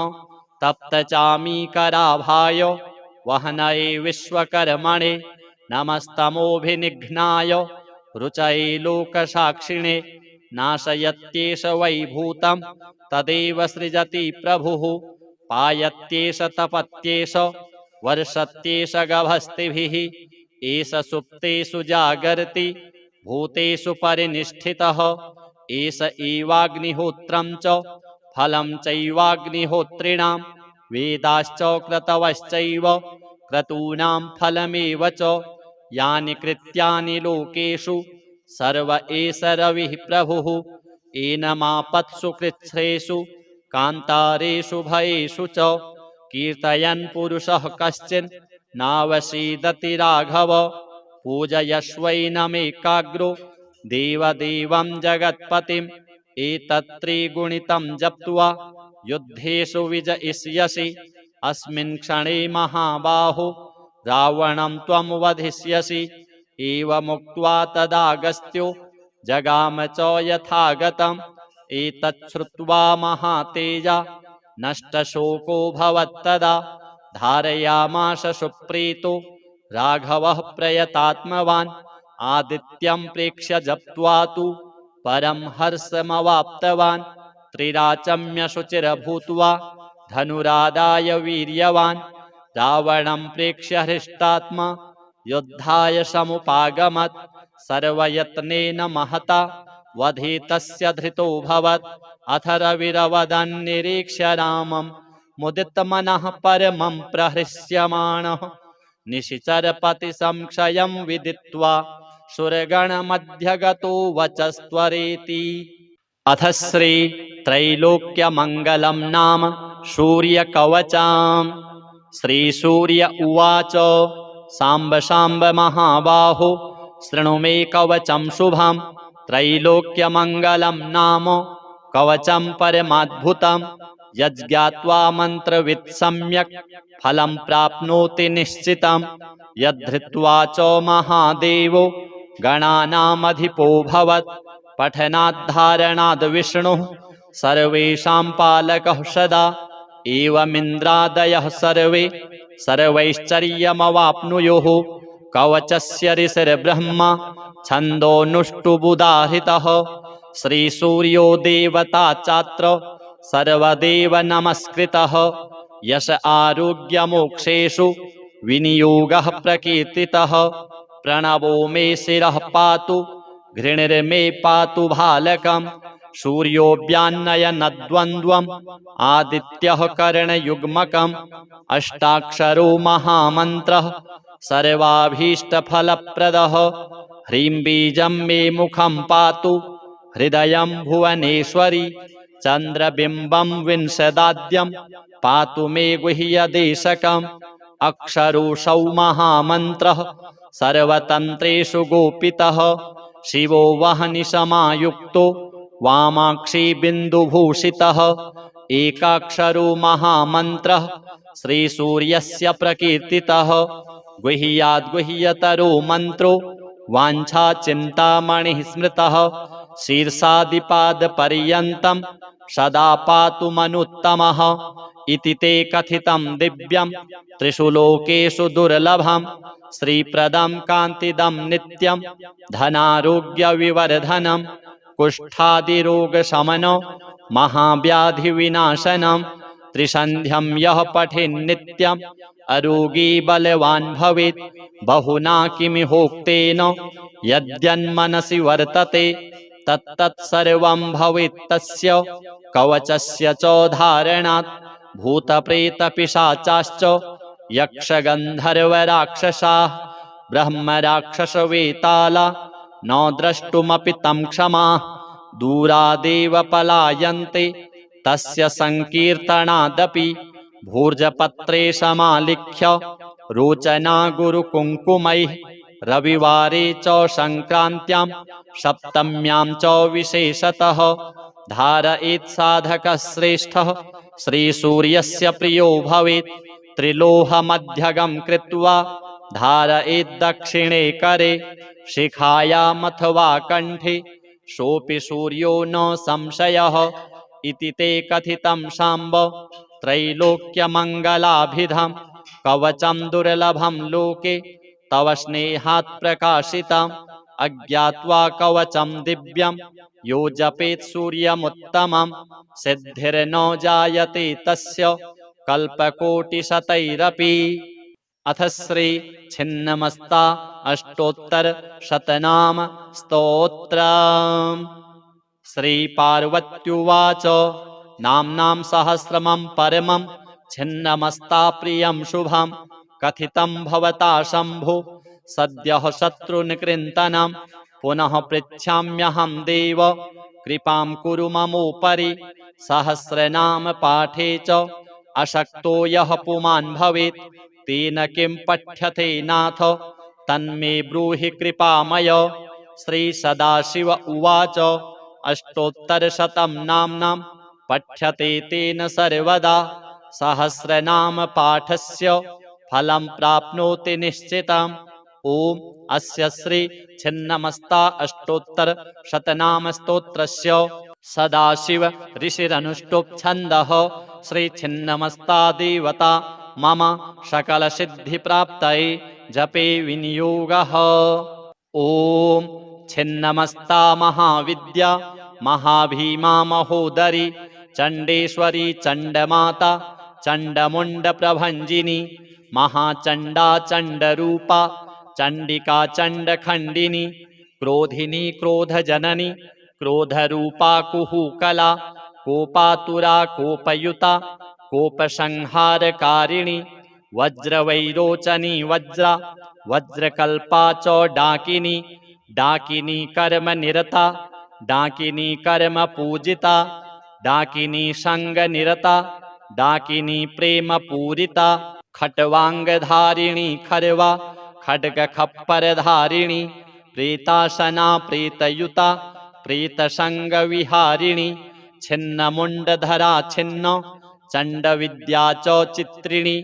तप्तचामीकराभाय वहनये विश्वकर्मणे नमस्तमोभिनिघ्नाय रुचये लोकसाक्षिणे। नाशयत्येष वैभूतं तदेव सृजति प्रभुः। पायत्येष तपत्येष वर्षत्येष गभस्तिभिः। एष सुप्तेषु जागर्ति भूतेषु परिनिष्ठितः। एष एवाग्निहोत्रं च फलं चैवाग्निहोत्रिणां। वेदाश्च क्रतवश्चैव क्रतूनां फलमेव च। यानि कृत्यानि लोकेषु सर्व एष रविः प्रभुः। एनमापत्सु कृच्छ्रेषु कान्तारेषु भयेषु च। कीर्तयन् पुरुषः कश्चिन् नावसीदति राघव। पूजयश्वैनमेकाग्रो देवदेवं जगत्पतिम्। एतत्त्रिगुणितं जप्त्वा युद्धेषु विजयिष्यसि। अस्मिन् क्षणे महाबाहो रावणं त्वं वधिष्यसि। एवमुक्त्वा तदागस्त्यो जगाम च यथागतम्। एतच्छ्रुत्वा महातेजा नष्टशोको भवत्तदा। धारयामास सुप्रीतो राघवः प्रयतात्मवान्। आदित्यं प्रेक्ष्य जप्त्वा तु परं हर्षमवाप्तवान्। त्रिराचम्य शुचिर्भूत्वा धनुरादाय वीर्यवान्। रावणं प्रेक्ष्य हृष्टात्मा युद्धाय समुपागमत्। सर्वयत्नेन महता वधे तस्य धृतोऽभवत्। अथ रविरवदन्निरीक्ष्य रामं मुदितमनः परमं प्रहृष्यमाणः। निशिचरपतिसंक्षयं विदित्वा सुरगणमध्यगतो वचस्त्वरेति। अथ श्री त्रैलोक्यमङ्गलं नाम सूर्यकवचम्। श्रीसूर्य उवाच साम्ब साम्ब महाबाहो शृणु मे कवचं शुभं। त्रैलोक्यमङ्गलं नाम कवचं परमाद्भुतं। यज्ज्ञात्वा मन्त्रवित् सम्यक् फलं प्राप्नोति निश्चितं। यद्धृत्वा च महादेवो गणानामधिपो भवत्। पठनाद्धारणाद् विष्णुः सर्वेषां पालकः सदा। एवमिन्द्रादयः सर्वे सर्वैश्चर्यमवाप्नुयुः। कवचस्य ऋषिर्ब्रह्मा छन्दोनुष्टुबुदाहृतः। श्रीसूर्यो देवता चात्र सर्वदेव नमस्कृतः। यश आरोग्यमोक्षेषु विनियोगः प्रकीर्तितः। प्रणवो मे शिरः पातु घृणिर्मे पातु भालकम्। सूर्योऽव्यान्नयनद्वन्द्वम् आदित्यः कर्णयुग्मकम्। अष्टाक्षरो महामन्त्रः सर्वाभीष्टफलप्रदः। ह्रीं बीजं मे मुखं पातु हृदयं भुवनेश्वरी। चन्द्रबिम्बं विंशदाद्यं पातु मे गुह्यदेशकम्। अक्षरोऽसौ महामन्त्रः सर्वतन्त्रेषु गोपितः। शिवो वह्निसमायुक्तो वामाक्षी बिन्दुभूषितः। एकाक्षरो महामन्त्रः श्रीसूर्यस्य प्रकीर्तितः। गुह्याद्गुह्यतरो मन्त्रो वाञ्छाचिन्तामणिः स्मृतः। शीर्षादिपादपर्यन्तं सदा पातु मनुत्तमः। इति ते कथितं दिव्यं त्रिषु लोकेषु दुर्लभम्। श्रीप्रदं कान्तिदं नित्यं धनारोग्यविवर्धनम्। कुष्ठादिरोगशमनं महाव्याधिविनाशनम्। त्रिसन्ध्यं यः पठेन्नित्यम् अरोगी बलवान् भवेत्। बहुना किमिहोक्तेन यद्यन्मनसि वर्तते तत्तत् सर्वं भवेत् तस्य कवचस्य च धारणात्। भूतप्रेतपिशाचाश्च यक्षगन्धर्वराक्षसाः ब्रह्मराक्षसवेताला न द्रष्टुमपि तं क्षमाः। दूरादेव पलायन्ते तस्य संकीर्तनादपि। भूर्जपत्रे समालिख्य रोचना गुरुकुङ्कुमैः। रविवारे च संक्रान्त्यां सप्तम्यां च विशेषतः धारयेत् साधकः श्रेष्ठः श्रीसूर्यस्य प्रियो भवेत् त्रिलोहमध्यगं कृत्वा धारयेत् दक्षिणे करे शिखायामथवा कण्ठे सोऽपि सूर्यो न संशयः इति ते कथितं शाम्ब त्रैलोक्यमङ्गलाभिधं कवचं दुर्लभं लोके तव स्नेहात् प्रकाशितम् अज्ञात्वा कवचं दिव्यं यो जपेत् सूर्यमुत्तमं सिद्धिर्न जायते तस्य कल्पकोटिशतैरपि। अथ श्री छिन्नमस्ता अष्टोत्तर शतनाम स्तोत्रम्। श्री पार्वत्युवाच नाम्नां सहस्रमं परमं छिन्नमस्ता प्रियं शुभं कथितं भवता शम्भो सद्यः शत्रुनिकृन्तनं पुनः पृच्छाम्यहं देव कृपां कुरु ममोपरि सहस्रनाम पाठे च अशक्तो यः पुमान् भवेत् तेन किं पठ्यते नाथ तन्मे ब्रूहि कृपामय। श्री सदाशिव उवाच अष्टोत्तरशतं नाम्नां पठ्यते तेन सर्वदा सहस्रनाम पाठस्य फलं प्राप्नोति निश्चितम्। ओम अस्य श्री छिन्नमस्ता अष्टोत्तर शतनाम स्तोत्रस्य सदाशिव ऋषिरनुष्टुप् छन्दः श्री छिन्नमस्ता देवता मम सकल सिद्धि प्राप्तये जपे विनियोगः। ओम छिन्नमस्ता महाविद्या महाभीमा महोदरी चंडेश्वरी चंडमाता चंडमुंड प्रभंजिनी महाचंडा चंडरूपा चंडिका चंडखंडिनी क्रोधिनी क्रोधजननी क्रोधरूपा कुहूकला कोपातुरा कोपयुता कोपसंहारकारिणी वज्रवैरोचनी वज्रा वज्रकल्पा च डाकिनी डाकिनी कर्म निरता डाकिनी कर्म पूजिता डाकिनी संग निरता डाकिनी प्रेम पूरिता खट्वांगधारिणी खरवा खड्ग खप्पर धारिणी प्रेतासना प्रेतयुता प्रेतसंग विहारिणी छिन्न मुंडधरा छिन्न चंड विद्या च चित्रिणी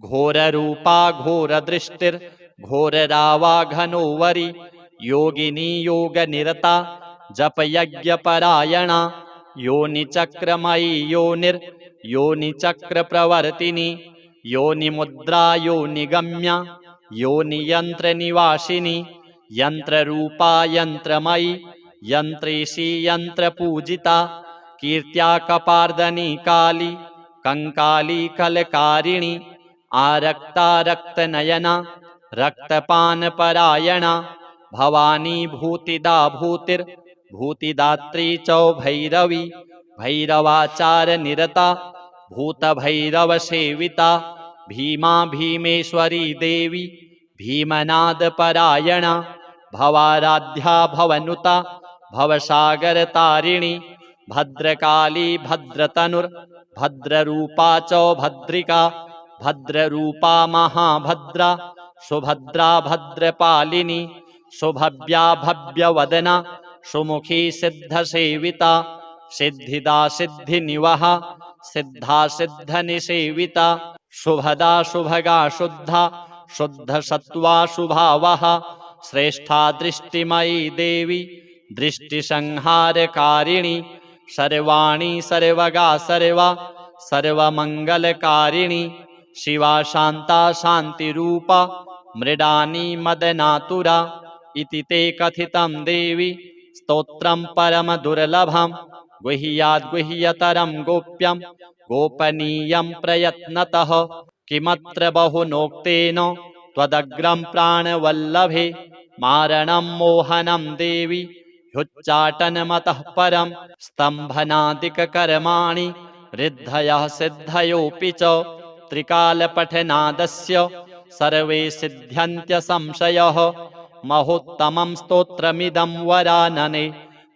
घोर रूपा घोर दृष्टिर घोर रावा घनोवरी योगिनी योग निरता जप यज्ञ परायणा योनि चक्रमयी योनिर योनि चक्र प्रवर्तिनी योनि मुद्रा योनि गम्या योनि यंत्र निवासिनी यंत्र रूपा यंत्रमयी यंत्रेशी यंत्र पूजिता कीर्त्या कपार्दनी काली कंकाली कलकारिणी आरक्ता रक्तनयना रक्तपान परायणा भवानी भूतिदा भूतिर भूतिदात्री चौ भैरवी भैरवाचार निरता भूत भैरव सेविता भीमा भीमेश्वरी देवी भीमनाद परायणा भवाराध्या भवनुता भवसागर तारिणी भद्रकाली भद्रतनुर भद्ररूपा चौ भद्रिका भद्ररूपा महाभद्रा सुभद्रा भद्रपालिनी सुभव्या भव्यवदना सुमुखी सिद्धसेविता सिद्धिदा सिद्धिनिवहा सिद्धा सिद्धनिसेविता शुभदा शुभगा शुद्धा शुद्ध सत्वा शुभावहा श्रेष्ठा दृष्टिमयी देवी दृष्टिसंहारकारिणी सर्वाणी सर्वगा सर्वा सर्वमंगलकारिणी शिवा शांता शांतिरूपा मृडानी मदनातुरा इति ते कथितं देवी स्तोत्रं परम दुर्लभं गुह्याद् गुह्यतरं गोप्यं गोपनीयं प्रयत्नतः किमत्र बहुनोक्तेन त्वदग्रं प्राणवल्लभे मारणं मोहनं देवी ह्युच्चाटनमतः परं स्तम्भनादिककर्माणि रिद्धयः सिद्धयोऽपि च त्रिकालपठनादस्य सर्वे सिद्ध्यन्त्यसंशयः महोत्तमं स्तोत्रमिदं वरानने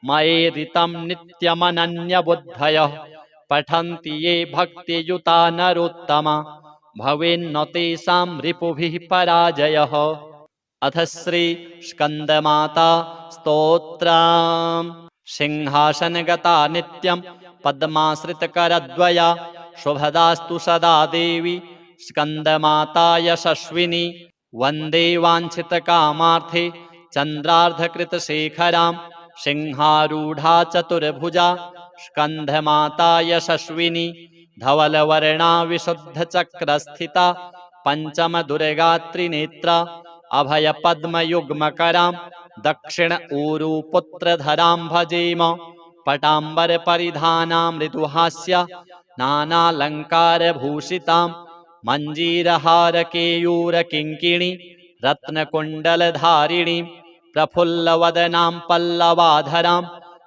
मयेरितं नित्यमनन्यबुद्धयः पठन्ति ये भक्तियुता नरोत्तमा भवेन्न तेषां रिपुभिः पराजयः। अथ श्री स्कंदमाता स्तोत्रम्। सिंहासनगता नित्यं पद्माश्रितकरद्वया शुभदास्तु सदा देवी स्कंदमाता यशस्विनी वंदे वांछितकामार्थे चंद्रार्धकृतशेखरां सिंहारूढ़ा चतुर्भुजा स्कंधमाता यशस्विनी धवलवर्णा विशुद्धचक्रस्थिता पंचमदुर्गा त्रिनेत्रा अभयपद्मयुग्मकरां दक्षिण ऊरुपुत्रधरां भजेम पटाम्बरपरिधानां मृदुहास्या नानालङ्कारभूषितां मञ्जीरहारकेयूरकिङ्किणी रत्नकुण्डलधारिणीं प्रफुल्लवदनां पल्लवाधरां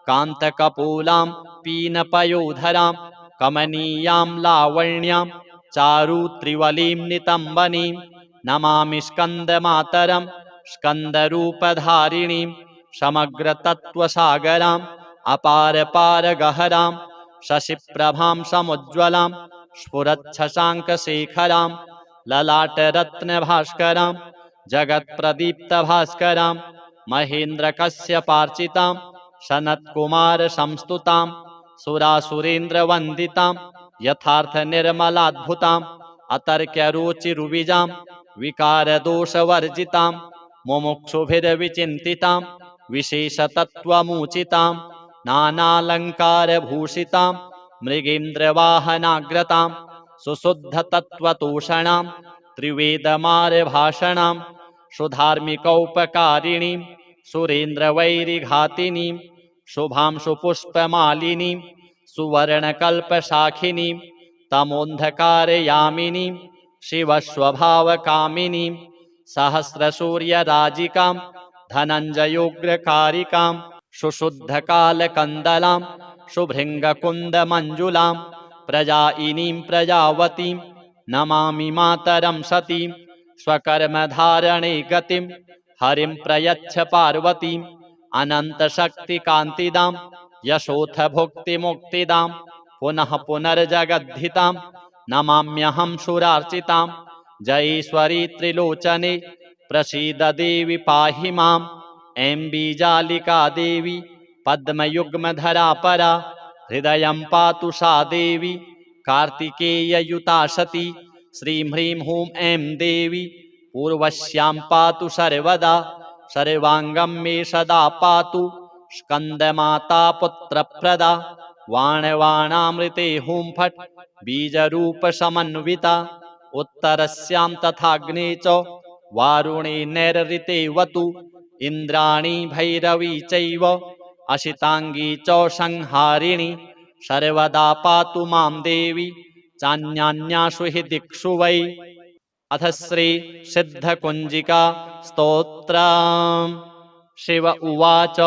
कान्तकपूलां पीनपयोधरां कमनीयां लावण्यां चारुत्रिवलीं नितम्बनीं नमामि स्कन्दमातरं स्कन्दरूपधारिणीं समग्रतत्त्वसागरां अपारपारगहरां शशिप्रभां समुज्ज्वलां स्फुरच्छशाङ्कशेखरां ललाटरत्नभास्करां जगत्प्रदीप्तभास्करां महेन्द्रकश्यपार्चितां सनत्कुमारसंस्तुतां सुरासुरेन्द्रवन्दितां यथार्थनिर्मलाद्भुतां अतर्क्यरुचिरुविजां विकारदोषवर्जितां मुमुक्षुभिर्विचिन्तितां विशेषतत्त्वमुचितां नानालङ्कारभूषितां मृगेन्द्रवाहनाग्रतां सुशुद्धतत्त्वतोषणां त्रिवेदमार्भाषणां सुधार्मिकौपकारिणीं सुरेन्द्रवैरिघातिनीं शुभांशुपुष्पमालिनीं सुवर्णकल्पशाखिनीं तमोन्धकारयामिनीं शिवस्वभावकामिनीं सहस्रसूर्यराजिकां धनञ्जयोग्रकारिकां सुशुद्धकालकन्दलां शुभृङ्गकुन्दमञ्जुलां प्रजायिनीं प्रजावतीं नमामि मातरं सतीं स्वकर्मधारणे गतिं हरिं प्रयच्छ पार्वतीं अनन्तशक्तिकान्तिदां यशोथ भुक्तिमुक्तिदां पुनः पुनर्जगद्धितां नमाम्यहं सुरार्चितां जयेश्वरी त्रिलोचने प्रसीद देवी पाहि माम् ऐं बीजालिका देवी पद्मयुग्मधरा परा हृदयं पातु सा देवी कार्तिकेययुता सती श्रीं ह्रीं हूं ऐं देवी पूर्वस्यां पातु सर्वदा सर्वाङ्गं मे सदा पातु स्कन्दमाता पुत्रप्रदा वाणवाणामृते हुं फट् बीजरूपसमन्विता उत्तरस्यां तथाग्ने च वारुणे नैरृतेवतु इन्द्राणी भैरवी चैव अशिताङ्गी च संहारिणी सर्वदा पातु मां देवी चान्यान्यासु हि दिक्षु वै। अथ श्री सिद्धकुञ्जिका स्तोत्रम्। शिव उवाच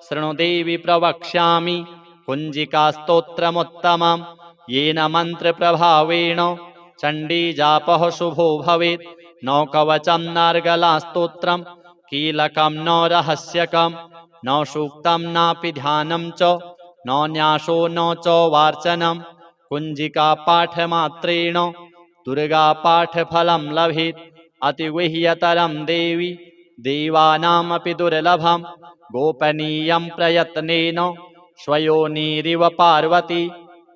शृणु देवी प्रवक्ष्यामि कुञ्जिका स्तोत्रमुत्तमं येन मन्त्रप्रभावेण चण्डीजापः शुभो भवेत् न कवचं नार्गला स्तोत्रं कीलकं न रहस्यकं न सूक्तं नापि ध्यानं च न न्यासो न च वार्चनं कुञ्जिका पाठमात्रेण दुर्गापाठफलं लभेत् अतिगुह्यतरं देवी देवानामपि दुर्लभं गोपनीयं प्रयत्नेन स्वयोनिरिव पार्वती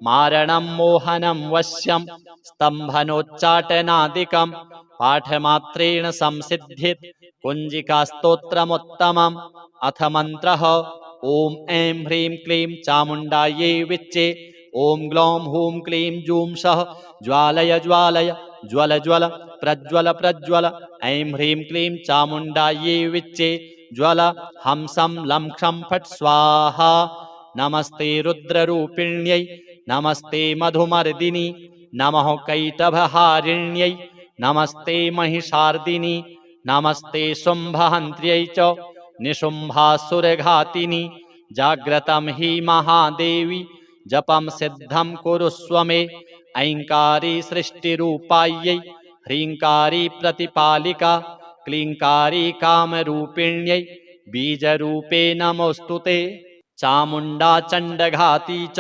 मारणं मोहनं वश्यं स्तम्भनोच्चाटनादिकं पाठमात्रेण संसिद्धित् कुञ्जिकास्तोत्रमुत्तमम्। अथ मन्त्रः ॐ ऐं ह्रीं क्लीं चामुण्डायै विच्चे ॐ ग्लौं हूं क्लीं जूं सः ज्वालय ज्वालय ज्वल ज्वल प्रज्वल प्रज्वल ऐं ह्रीं क्लीं चामुण्डायै विच्चे ज्वल हंसं लं क्षं फट् स्वाहा। नमस्ते रुद्ररूपिण्यै नमस्ते मधुमर्दिनी नमः कैटभहारिण्यै नमस्ते महिषार्दिनी नमस्ते शुम्भहन्त्र्यै च निशुम्भासुरघातिनी जाग्रतं हि महादेवी जपं सिद्धं कुरुस्व मे ऐङ्कारी सृष्टिरूपायै ह्रीङ्कारी प्रतिपालिका क्लीङ्कारी कामरूपिण्यै बीजरूपे नमोऽस्तु ते। चामुण्डा चण्डघाती च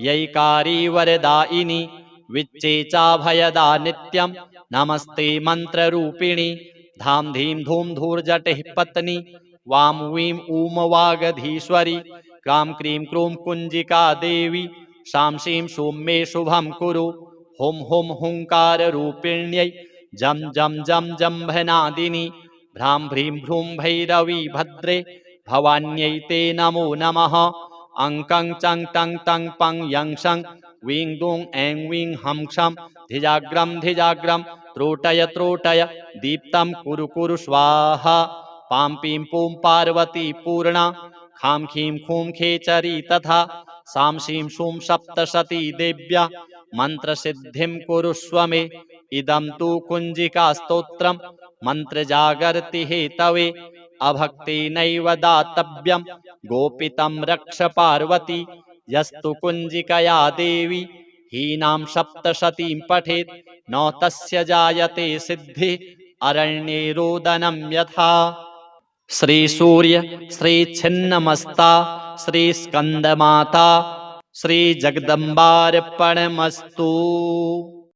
यैकारी वरदायिनी विच्चे चाभयदा नित्यं नमस्ते मन्त्ररूपिणी धाम धीं धूम धूर्जटिः पत्नी वां वीं ऊं वागधीश्वरी क्रां क्रीं क्रूं कुञ्जिका देवी शां शीं शूं मे शुभं कुरु। हुं हुं हुंकाररूपिण्यै जं जं जं जम्भनादिनि भ्रां भ्रीं भ्रूं भैरवी भद्रे भवान्यै ते नमो नमः। अं कं चं टं तं पं यं शं वीं दूं ऐं वीं हं क्षं धिजाग्रं त्रोटय त्रोटय दीप्तं कुरु कुरु स्वाहा। पां पीं पूं पार्वती पूर्णा खां खीं खूं खेचरी तथा सां शीं शूं सप्तशती देव्या मन्त्रसिद्धिं कुरुष्व मे। इदं तु कुञ्जिकास्तोत्रं मन्त्रजागर्ति हेतवे अभक्तेनैव दातव्यं गोपितं रक्ष पार्वती। यस्तु कुञ्जिकया देवी हीनां सप्तशतीं पठेत् न तस्य जायते सिद्धिः अरण्ये रोदनं यथा। श्रीसूर्य श्रीछिन्नमस्ता श्रीस्कन्दमाता श्रीजगदम्बार्पणमस्तु।